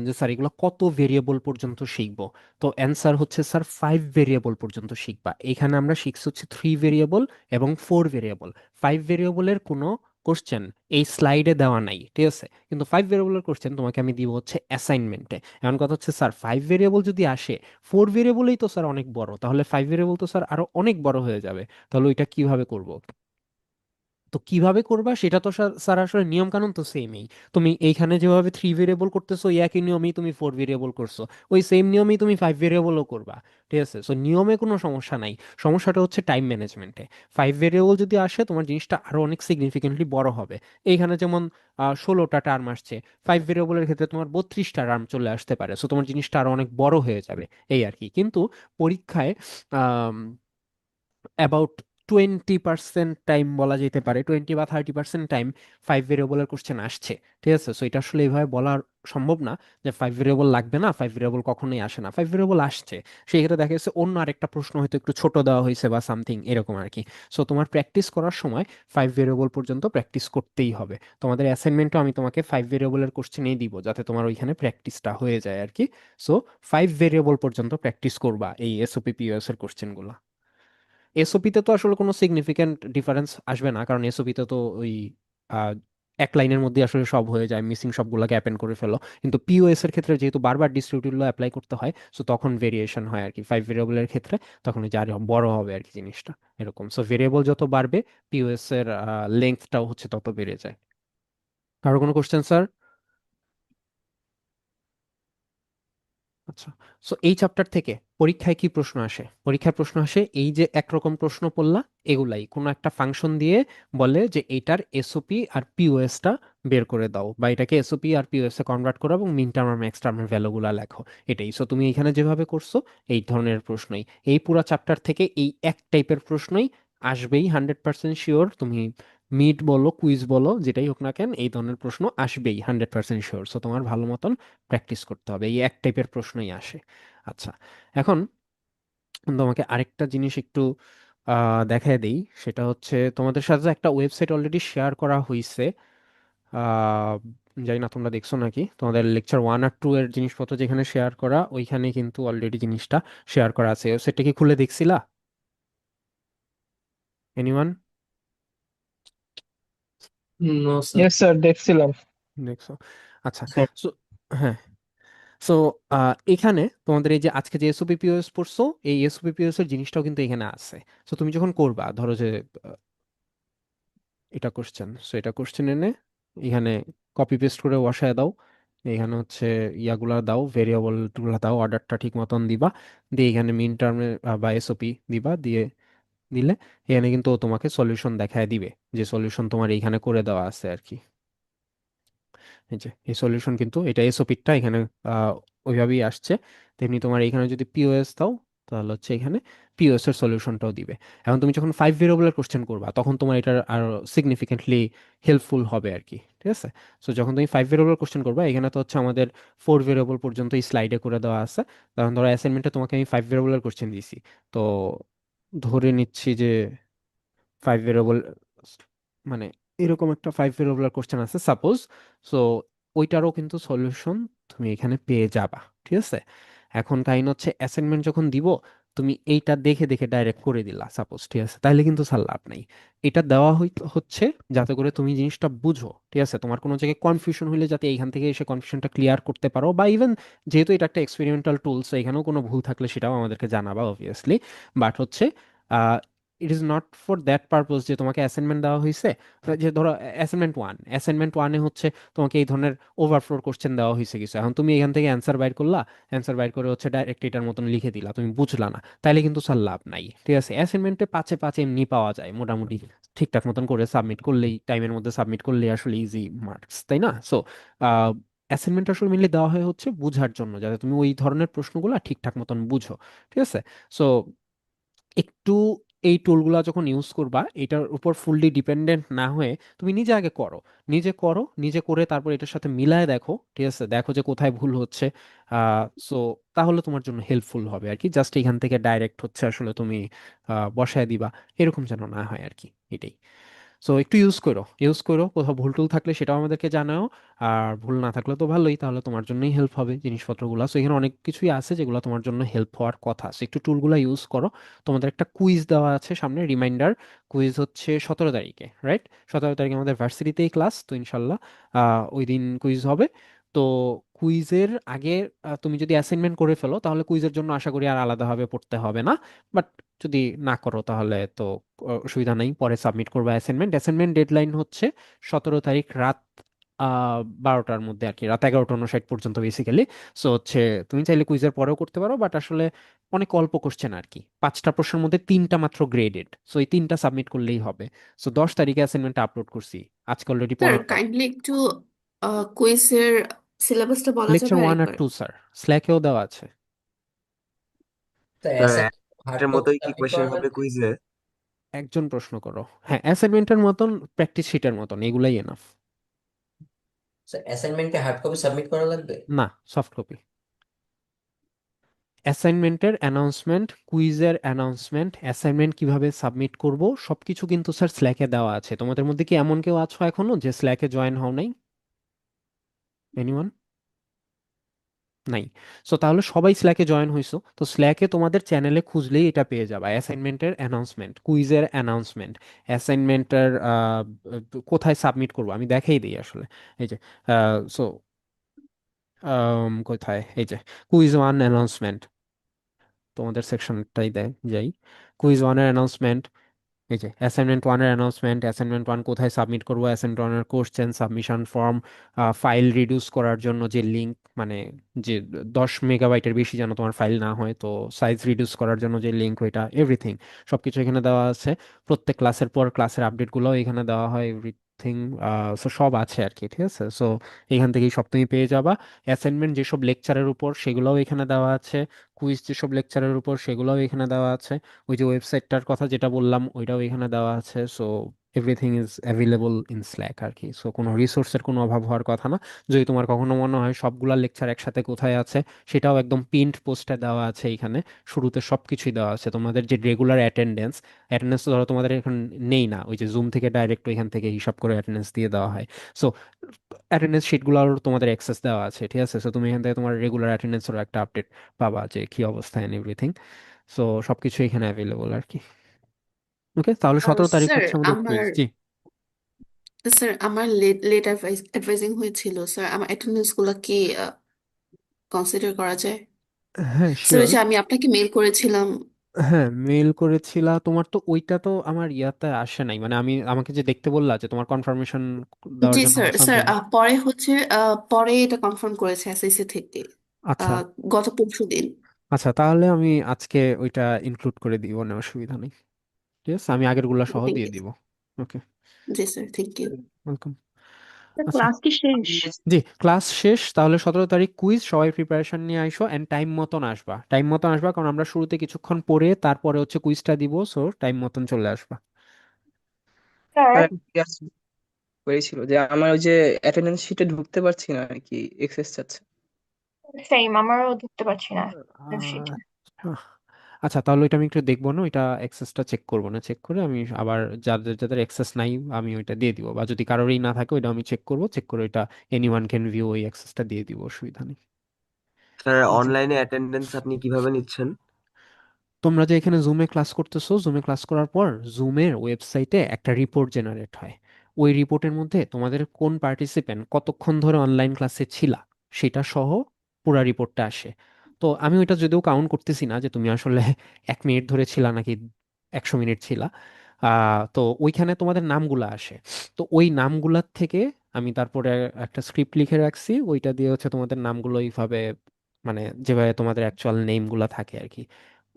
যে স্যার এগুলো কত ভেরিয়েবল পর্যন্ত শিখবো। তো অ্যান্সার হচ্ছে স্যার 5 ভেরিয়েবল পর্যন্ত শিখবা। এখানে আমরা শিখছি হচ্ছে 3 ভেরিয়েবল এবং 4 ভেরিয়েবল। 5 ভেরিয়েবলের কোনো কোশ্চেন এই স্লাইডে দেওয়া নাই, ঠিক আছে, কিন্তু 5 ভেরিয়েবলের কোশ্চেন তোমাকে আমি দিব হচ্ছে অ্যাসাইনমেন্টে। এখন কথা হচ্ছে স্যার 5 ভেরিয়েবল যদি আসে, 4 ভেরিয়েবলই তো স্যার অনেক বড়, তাহলে 5 ভেরিয়েবল তো স্যার আরো অনেক বড় হয়ে যাবে, তাহলে ওইটা কিভাবে করব? তো কিভাবে করবা সেটা তো স্যার আসলে নিয়ম কানুন তো সেমই। তুমি এইখানে যেভাবে 3 ভেরিয়েবল করতেছো ওই একই নিয়মেই তুমি 4 ভেরিয়েবল করছো, ওই সেম নিয়মেই তুমি 5 ভেরিয়েবলও করবা। ঠিক আছে, সো নিয়মে কোনো সমস্যা নাই, সমস্যাটা হচ্ছে টাইম ম্যানেজমেন্টে। 5 ভেরিয়েবল যদি আসে তোমার জিনিসটা আরো অনেক সিগনিফিকেন্টলি বড় হবে। এইখানে যেমন 16টা টার্ম আসছে, 5 ভেরিয়েবলের ক্ষেত্রে তোমার 32টা টার্ম চলে আসতে পারে, সো তোমার জিনিসটা আরো অনেক বড় হয়ে যাবে, এই আর কি। কিন্তু পরীক্ষায় অ্যাবাউট 20% টাইম বলা যেতে পারে, 20 বা 30% টাইম 5 ভেরিয়েবলের কোশ্চেন আসছে। ঠিক আছে, সো এটা আসলে এইভাবে বলা সম্ভব না যে 5 ভেরিয়েবল লাগবে না, 5 ভেরিয়েবল কখনোই আসে না, 5 ভেরিয়েবল আসছে। সেই ক্ষেত্রে দেখা যাচ্ছে অন্য আরেকটা প্রশ্ন হয়তো একটু ছোট দেওয়া হয়েছে বা সামথিং এরকম আর কি। সো তোমার প্র্যাকটিস করার সময় 5 ভেরিয়েবল পর্যন্ত প্র্যাকটিস করতেই হবে। তোমাদের অ্যাসাইনমেন্টও আমি তোমাকে 5 ভেরিয়েবলের কোশ্চেনই দিব যাতে তোমার ওইখানে প্র্যাকটিসটা হয়ে যায় আর কি। সো 5 ভেরিয়েবল পর্যন্ত প্র্যাকটিস করবা এই এসওপি পিওএস এর কোশ্চেনগুলো। এসওপিতে তো আসলে কোনো সিগনিফিক্যান্ট ডিফারেন্স আসবে না, কারণ এসওপিতে তো ওই আহ, এক লাইনের মধ্যে আসলে সব হয়ে যায়, মিসিং সবগুলোকে অ্যাপেন্ড করে ফেলো। কিন্তু পিওএস এর ক্ষেত্রে যেহেতু বারবার ডিস্ট্রিবিউটিভ ল অ্যাপ্লাই করতে হয়, সো তখন ভেরিয়েশন হয় আর কি 5 ভেরিয়েবলের ক্ষেত্রে, তখন ওই যে আরো বড় হবে আর কি জিনিসটা, এরকম। সো ভেরিয়েবল যত বাড়বে পিওএস এর লেন্থটাও হচ্ছে তত বেড়ে যায়। কারো কোনো কোশ্চেন স্যার? আচ্ছা, সো এই চ্যাপ্টার থেকে পরীক্ষায় কি প্রশ্ন আসে? পরীক্ষায় প্রশ্ন আসে এই যে একরকম প্রশ্ন পড়লা এগুলাই, কোনো একটা ফাংশন দিয়ে বলে যে এটার এসওপি আর পিওএস টা বের করে দাও, বা এটাকে এসওপি আর পিওএস এ কনভার্ট করো এবং মিন টার্ম আর ম্যাক্স টার্মের ভ্যালুগুলা লেখো। এটাই, সো তুমি এখানে যেভাবে করছো এই ধরনের প্রশ্নই, এই পুরো চ্যাপ্টার থেকে এই এক টাইপের প্রশ্নই আসবেই, 100% শিওর। তুমি মিড বলো কুইজ বলো যেটাই হোক না কেন এই ধরনের প্রশ্ন আসবেই, 100% শিওর। সো তোমার ভালো মতন প্র্যাকটিস করতে হবে, এই এক টাইপের প্রশ্নই আসে। আচ্ছা, এখন তোমাকে আরেকটা জিনিস একটু দেখায় দেই, সেটা হচ্ছে তোমাদের সাথে একটা ওয়েবসাইট অলরেডি শেয়ার করা হয়েছে। আহ, জানি না তোমরা দেখছো নাকি, তোমাদের লেকচার 1 আর 2 এর জিনিসপত্র যেখানে শেয়ার করা ওইখানে, কিন্তু অলরেডি জিনিসটা শেয়ার করা আছে, ওয়েবসাইটটা কি খুলে দেখছিলা? Anyone no sir. Yes sir দেখছিলাম। দেখছো? আচ্ছা। স্যার সো হ্যাঁ, সো এখানে তোমাদের এই যে আজকে যে এসওপি পিওএস পড়ছো, এই এসওপি পিওএস এর জিনিসটাও কিন্তু এখানে আছে। সো তুমি যখন করবা, ধরো যে এটা কোশ্চেন, সো এটা কোশ্চেন এনে এখানে কপি পেস্ট করে বসায় দাও। এখানে হচ্ছে ইয়াগুলা দাও, ভেরিয়েবল গুলা দাও, অর্ডারটা ঠিক মতন দিবা, দিয়ে এখানে মিন টার্মে বা এসওপি দিবা, দিয়ে দিলে এখানে কিন্তু ও তোমাকে সলিউশন দেখায় দিবে, যে সলিউশন তোমার এইখানে করে দেওয়া আছে আর কি। এই যে এই সলিউশন কিন্তু এটা এসওপিটা এখানে আহ, ওইভাবেই আসছে। তেমনি তোমার এখানে যদি পিওএস দাও, তাহলে হচ্ছে এখানে পিওএস এর সলিউশনটাও দিবে। এখন তুমি যখন 5 ভেরিয়েবলের কোশ্চেন করবা, তখন তোমার এটা আরো সিগনিফিকেন্টলি হেল্পফুল হবে আর কি, ঠিক আছে? সো যখন তুমি 5 ভেরিয়েবল কোশ্চেন করবা, এখানে তো হচ্ছে আমাদের 4 ভেরিয়েবল পর্যন্ত স্লাইডে করে দেওয়া আছে। তখন ধরো অ্যাসাইনমেন্টে তোমাকে আমি 5 ভেরিয়েবলের কোশ্চেন দিছি, তো ধরে নিচ্ছি যে 5 ভেরিয়েবল, মানে এরকম একটা 5 ভেরিয়েবল কোশ্চেন আছে সাপোজ। সো ওইটারও কিন্তু সলিউশন তুমি এখানে পেয়ে যাবা, ঠিক আছে? এখন কাহিনী হচ্ছে অ্যাসাইনমেন্ট যখন দিব, তুমি এইটা দেখে দেখে ডাইরেক্ট করে দিলা সাপোজ, ঠিক আছে? তাহলে কিন্তু স্যার লাভ নাই। এটা দেওয়া হচ্ছে যাতে করে তুমি জিনিসটা বুঝো, ঠিক আছে? তোমার কোনো জায়গায় কনফিউশন হলে যাতে এইখান থেকে এসে কনফিউশনটা ক্লিয়ার করতে পারো, বা ইভেন যেহেতু এটা একটা এক্সপেরিমেন্টাল টুলস, এখানেও কোনো ভুল থাকলে সেটাও আমাদেরকে জানাবা অবভিয়াসলি। বাট হচ্ছে it is not for that purpose যে তোমাকে অ্যাসাইনমেন্ট দেওয়া হয়েছে, তো যে ধরো অ্যাসাইনমেন্ট ওয়ানে হচ্ছে তোমাকে এই ধরনের ওভারফ্লোর কোশ্চেন দেওয়া হয়েছে কিছু, এখন তুমি এখান থেকে অ্যান্সার বাইর করলা, অ্যান্সার বাইর করে হচ্ছে ডাইরেক্ট এটার মতন লিখে দিলা, তুমি বুঝলা না, তাইলে কিন্তু স্যার লাভ নাই, ঠিক আছে? অ্যাসাইনমেন্টে পাঁচে পাঁচে এমনি পাওয়া যায় মোটামুটি, ঠিকঠাক মতন করে সাবমিট করলেই, টাইমের মধ্যে সাবমিট করলেই আসলে ইজি মার্কস, তাই না? সো অ্যাসাইনমেন্ট আসলে মেনলি দেওয়া হয় হচ্ছে বুঝার জন্য, যাতে তুমি ওই ধরনের প্রশ্নগুলো ঠিকঠাক মতন বুঝো, ঠিক আছে? সো একটু এই টুলগুলো যখন ইউজ করবা, এটার উপর ফুললি ডিপেন্ডেন্ট না হয়ে তুমি নিজে আগে করো, নিজে করো, নিজে করে তারপর এটার সাথে মিলায় দেখো, ঠিক আছে? দেখো যে কোথায় ভুল হচ্ছে। সো তাহলে তোমার জন্য হেল্পফুল হবে আর কি। জাস্ট এখান থেকে ডাইরেক্ট হচ্ছে আসলে তুমি বসায় দিবা, এরকম যেন না হয় আর কি, এটাই। সো একটু ইউজ করো, কোথাও ভুল টুল থাকলে সেটাও আমাদেরকে জানাও। আর ভুল না থাকলে তো ভালোই, তাহলে তোমার জন্যই হেল্প হবে জিনিসপত্রগুলো। সো এখানে অনেক কিছুই আছে যেগুলো তোমার জন্য হেল্প হওয়ার কথা, সো একটু টুলগুলো ইউজ করো। তোমাদের একটা কুইজ দেওয়া আছে সামনে, রিমাইন্ডার কুইজ হচ্ছে 17 তারিখে, রাইট? 17 তারিখে আমাদের ভার্সিটিতেই ক্লাস, তো ইনশাল্লাহ ওই দিন কুইজ হবে। তো কুইজের আগে তুমি যদি অ্যাসাইনমেন্ট করে ফেলো, তাহলে কুইজের জন্য আশা করি আর আলাদাভাবে পড়তে হবে না। বাট যদি না করো তাহলে তো অসুবিধা নেই, পরে সাবমিট করবে অ্যাসাইনমেন্ট। অ্যাসাইনমেন্ট ডেডলাইন হচ্ছে 17 তারিখ রাত 12টার মধ্যে আর কি, রাত 11টা 59 পর্যন্ত বেসিক্যালি। সো হচ্ছে তুমি চাইলে কুইজের পরেও করতে পারো, বাট আসলে অনেক অল্প কোশ্চেন আর কি, 5টা প্রশ্নের মধ্যে 3টা মাত্র গ্রেডেড, সো এই 3টা সাবমিট করলেই হবে। সো 10 তারিখে অ্যাসাইনমেন্ট আপলোড করছি, আজকে অলরেডি স্যার 15টা। কাইন্ডলি একটু কুইজের সিলেবাসটা বলা লেকচার যাবে 1 আর আরেকবার? 2 স্যার, স্ল্যাকেও দেওয়া আছে। স্যার স্যার হার্ড এর কপি মতোই কি সাবমিট কোয়েশ্চেন করা হবে লাগবে? কুইজে? একজন প্রশ্ন করো, হ্যাঁ, অ্যাসাইনমেন্টের মতন, প্র্যাকটিস শিটের মতন, এগুলাই এনাফ। স্যার অ্যাসাইনমেন্টে হার্ড কপি সাবমিট করা লাগবে? না, সফট কপি। অ্যাসাইনমেন্টের অ্যানাউন্সমেন্ট, কুইজের অ্যানাউন্সমেন্ট, অ্যাসাইনমেন্ট কিভাবে সাবমিট করব, সবকিছু কিন্তু স্যার স্ল্যাকে দেওয়া আছে। তোমাদের মধ্যে কি এমন কেউ আছো এখনো যে স্ল্যাকে জয়েন হও নাই? এনিওয়ান? নাই? সো তাহলে সবাই স্ল্যাকে জয়েন হইছো, তো স্ল্যাকে তোমাদের চ্যানেলে খুঁজলেই এটা পেয়ে যাবে, অ্যাসাইনমেন্টের অ্যানাউন্সমেন্ট, কুইজের অ্যানাউন্সমেন্ট, অ্যাসাইনমেন্টের কোথায় সাবমিট করব আমি দেখাই দিই আসলে। এই যে সো কোথায়, এই যে কুইজ 1 অ্যানাউন্সমেন্ট, তোমাদের সেকশনটাই দেয়, যাই, কুইজ 1-এর অ্যানাউন্সমেন্ট, এই যে অ্যাসাইনমেন্ট 1-এর অ্যানাউন্সমেন্ট, অ্যাসাইনমেন্ট 1 কোথায় সাবমিট করবো, অ্যাসাইনমেন্ট 1-এর question, submission form, file reduce করার জন্য যে লিঙ্ক, মানে যে 10 মেগাবাইটের বেশি যেন তোমার ফাইল না হয়, তো সাইজ রিডিউস করার জন্য যে লিঙ্ক, ওইটা এভরিথিং সবকিছু এখানে দেওয়া আছে। প্রত্যেক ক্লাসের পর ক্লাসের আপডেটগুলোও এখানে দেওয়া হয়, এভরিথিং। সো সব আছে আর কি, ঠিক আছে? সো এখান থেকেই সব তুমি পেয়ে যাবা। অ্যাসাইনমেন্ট যেসব লেকচারের উপর, সেগুলোও এখানে দেওয়া আছে। কুইজ যেসব লেকচারের উপর, সেগুলোও এখানে দেওয়া আছে। ওই যে ওয়েবসাইটটার কথা যেটা বললাম, ওইটাও এখানে দেওয়া আছে। So everything is available in Slack আর কি। সো কোনো রিসোর্সের কোনো অভাব হওয়ার কথা না। যদি তোমার কখনো মনে হয় সবগুলা লেকচার একসাথে কোথায় আছে, সেটাও একদম পিন্ট পোস্টে দেওয়া আছে এখানে, শুরুতে সব কিছুই দেওয়া আছে। তোমাদের যে রেগুলার অ্যাটেন্ডেন্স ধরো তোমাদের এখন নেই না, ওই যে জুম থেকে ডাইরেক্ট ওইখান থেকে হিসাব করে অ্যাটেন্ডেন্স দিয়ে দেওয়া হয়। সো অ্যাটেন্ডেন্স শিটগুলোর তোমাদের অ্যাক্সেস দেওয়া আছে, ঠিক আছে? সো তুমি এখান থেকে তোমার রেগুলার অ্যাটেন্ডেন্সের একটা আপডেট পাবা যে কি অবস্থা এন্ড এভরিথিং। সো সবকিছু এখানে অ্যাভেলেবল আর কি। ওকে, তাহলে 17 তারিখ স্যার হচ্ছে আমাদের আমার কুইজ। জি। স্যার আমার লেট লেট অ্যাডভাইজিং হয়েছিল স্যার, আমার অ্যাটেন্ডেন্স গুলো কি কনসিডার করা যায়? হ্যাঁ, স্যার ওই শিওর। যে আমি আপনাকে মেল করেছিলাম। হ্যাঁ, মেল করেছিলা, তোমার তো ওইটা তো আমার ইয়াতে আসে নাই, মানে আমাকে যে দেখতে বললা যে তোমার কনফার্মেশন দেওয়ার জি জন্য স্যার, স্যার সামথিং। পরে হচ্ছে পরে এটা কনফার্ম করেছে এসএসসি থেকে আচ্ছা। আহ, গত পরশু দিন। আচ্ছা, তাহলে আমি আজকে ওইটা ইনক্লুড করে দিব, না অসুবিধা নেই। ঠিক আছে, আমি আগেরগুলা সহ থ্যাংক দিয়ে ইউ। দিব। ওকে, জি স্যার, থ্যাংক ইউ। ওয়েলকাম। আচ্ছা, ক্লাস কি শেষ? জি, ক্লাস শেষ। তাহলে 17 তারিখ কুইজ, সবাই প্রিপারেশন নিয়ে আইসো এন্ড টাইম মতন আসবা, টাইম মতন আসবা, কারণ আমরা শুরুতে কিছুক্ষণ পড়ে তারপরে হচ্ছে কুইজটা দিব, সো টাইম মতন চলে আসবা। স্যার জিজ্ঞাস করেছিল যে আমার ওই যে অ্যাটেন্ডেন্স শিটে ঢুকতে পারছি না আর কি, এক্সেস চাচ্ছে। সেম, আমারও ধরতে পারছি না আহ, শিটে। আচ্ছা, তাহলে ওইটা আমি একটু দেখবো না, ওইটা অ্যাক্সেসটা চেক করবো না, চেক করে আমি আবার যাদের যাদের অ্যাক্সেস নাই আমি ওইটা দিয়ে দিব, বা যদি কারোরই না থাকে ওইটা আমি চেক করবো, চেক করে ওইটা এনিওয়ান ক্যান ভিউ ওই অ্যাক্সেসটা দিয়ে দিব, অসুবিধা নেই। স্যার অনলাইনে অ্যাটেন্ডেন্স আপনি কিভাবে নিচ্ছেন? তোমরা যে এখানে জুমে ক্লাস করতেছো, জুমে ক্লাস করার পর জুমের ওয়েবসাইটে একটা রিপোর্ট জেনারেট হয়। ওই রিপোর্টের মধ্যে তোমাদের কোন পার্টিসিপেন্ট কতক্ষণ ধরে অনলাইন ক্লাসে ছিলা সেটা সহ পুরা রিপোর্টটা আসে। তো আমি ওইটা যদিও কাউন্ট করতেছি না যে তুমি আসলে 1 মিনিট ধরে ছিলা নাকি 100 মিনিট ছিলা। তো ওইখানে তোমাদের নামগুলা আসে। তো ওই নামগুলার থেকে আমি তারপরে একটা স্ক্রিপ্ট লিখে রাখছি, ওইটা দিয়ে হচ্ছে তোমাদের নামগুলো এইভাবে, মানে যেভাবে তোমাদের অ্যাকচুয়াল নেমগুলা থাকে আর কি,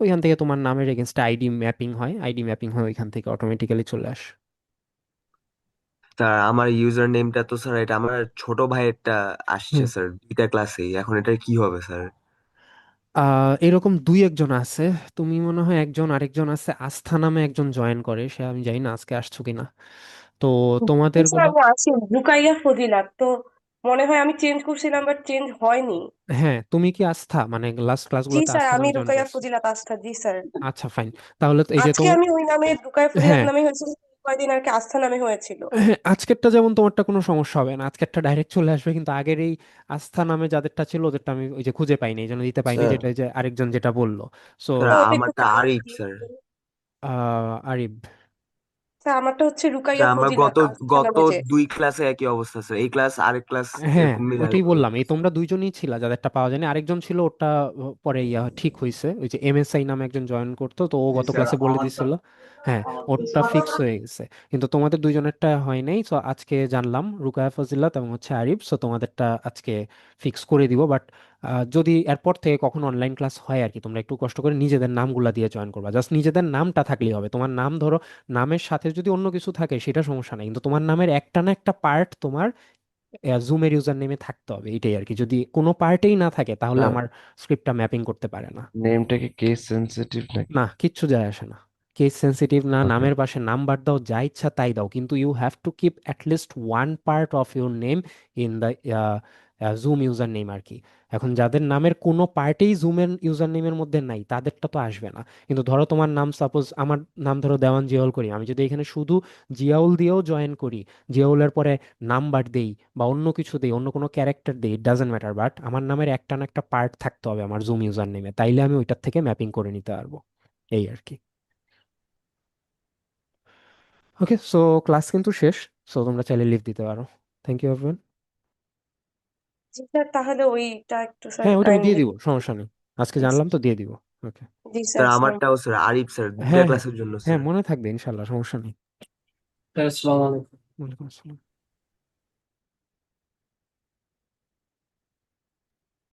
ওইখান থেকে তোমার নামের এগেনস্ট আইডি ম্যাপিং হয়, আইডি ম্যাপিং হয় ওইখান থেকে অটোমেটিক্যালি চলে আসে। স্যার আমার ইউজার নেমটা তো স্যার এটা আমার ছোট ভাইয়েরটা আসছে হুম। স্যার, 2টা ক্লাসেই। এখন এটা কি হবে স্যার? এরকম দুই একজন আছে, তুমি মনে হয় একজন, আরেকজন আছে আস্থা নামে একজন জয়েন করে, সে আমি জানি না আজকে আসছো কিনা। তো তোমাদের স্যার গুলা, আমি আছি রুকাইয়া ফজিলাত তো, মনে হয় আমি চেঞ্জ করছিলাম বাট চেঞ্জ হয়নি। হ্যাঁ তুমি কি আস্থা, মানে লাস্ট জি ক্লাসগুলোতে স্যার, আস্থা আমি নামে জয়েন রুকাইয়া করছো? ফজিলাত আস্থা, জি স্যার। আচ্ছা, ফাইন। তাহলে তো এই যে আজকে তোমার, আমি ওই নামে রুকাইয়া ফজিলাত হ্যাঁ, নামে হয়েছিল, কয়েকদিন আর কি আস্থা নামে হয়েছিল। হ্যাঁ, আজকেরটা যেমন তোমারটা কোনো সমস্যা হবে না, আজকেরটা ডাইরেক্ট চলে আসবে, কিন্তু আগের এই আস্থা নামে যাদেরটা ছিল ওদেরটা আমি ওই যে খুঁজে পাইনি, এই জন্য দিতে পাইনি, স্যার যেটা ওই যে আরেকজন যেটা বললো। সো স্যার তো ওটা একটু আমারটা কাইন্ডলি আরিফ দিয়ে স্যার। দিবেন। আরিব। স্যার আমারটা হচ্ছে রুকাইয়া স্যার আমার ফজিলাত গত আস্থা গত নামে যে। 2 ক্লাসে একই অবস্থা স্যার, এই ক্লাস আরেক ক্লাস হ্যাঁ, এরকম মিলায় ওইটাই বললাম, এই অবস্থা। তোমরা দুইজনই ছিলা যাদেরটা পাওয়া যায়নি, আরেকজন ছিল ওটা পরে ইয়া ঠিক হয়েছে, ওই যে এমএসআই নামে একজন জয়েন করতো, তো ও গত ক্লাসে বলে দিছিল। হ্যাঁ, ওটা ফিক্স হয়ে গেছে, কিন্তু তোমাদের দুইজনেরটা হয় নাই। তো আজকে জানলাম রুকায়া ফজিলাত এবং হচ্ছে আরিফ, সো তোমাদেরটা আজকে ফিক্স করে দিব। বাট যদি এরপর থেকে কখনো অনলাইন ক্লাস হয় আর কি, তোমরা একটু কষ্ট করে নিজেদের নামগুলা দিয়ে জয়েন করবা, জাস্ট নিজেদের নামটা থাকলেই হবে। তোমার নাম ধরো, নামের সাথে যদি অন্য কিছু থাকে সেটা সমস্যা নেই, কিন্তু তোমার নামের একটা না একটা পার্ট তোমার জুমের ইউজার নেমে থাকতে হবে, এটাই আর কি। যদি কোনো পার্টেই না থাকে তাহলে স্যার আমার স্ক্রিপ্টটা ম্যাপিং করতে পারে না। নেমটা কি কেস সেনসিটিভ নাকি? না, কিচ্ছু যায় আসে না, কেস সেন্সিটিভ না, ওকে। নামের পাশে নাম্বার দাও, যা ইচ্ছা তাই দাও, কিন্তু you have to keep at least one part of your name in the Zoom user name আর কি। এখন যাদের নামের কোনো পার্টেই জুমের ইউজার নেমের মধ্যে নাই তাদেরটা তো আসবে না। কিন্তু ধরো তোমার নাম, সাপোজ আমার নাম ধরো দেওয়ান জিয়াউল করি, আমি যদি এখানে শুধু জিয়াউল দিয়েও জয়েন করি, জিয়াউলের পরে নাম্বার দেই বা অন্য কিছু দেই, অন্য কোনো ক্যারেক্টার দেই, ইট ডাজেন্ট ম্যাটার, বাট আমার নামের একটা না একটা পার্ট থাকতে হবে আমার জুম ইউজার নেমে, তাইলে আমি ওইটার থেকে ম্যাপিং করে নিতে পারবো, এই আর কি। ওকে, সো ক্লাস কিন্তু শেষ, সো তোমরা চাইলে লিভ দিতে পারো। Thank you everyone. জি স্যার, তাহলে ওইটা একটু স্যার হ্যাঁ, ওইটা আমি দিয়ে কাইন্ডলি। দিব, সমস্যা নেই, আজকে জানলাম তো দিয়ে দিব। ওকে। জি স্যার, স্যার আসসালামু আমারটাও স্যার আরিফ স্যার, দুইটা হ্যাঁ, হ্যাঁ, ক্লাসের জন্য হ্যাঁ, স্যার। মনে থাকবে ইনশাল্লাহ, সমস্যা নেই। স্যার আসসালামু আলাইকুম। ওয়ালাইকুম আসসালাম।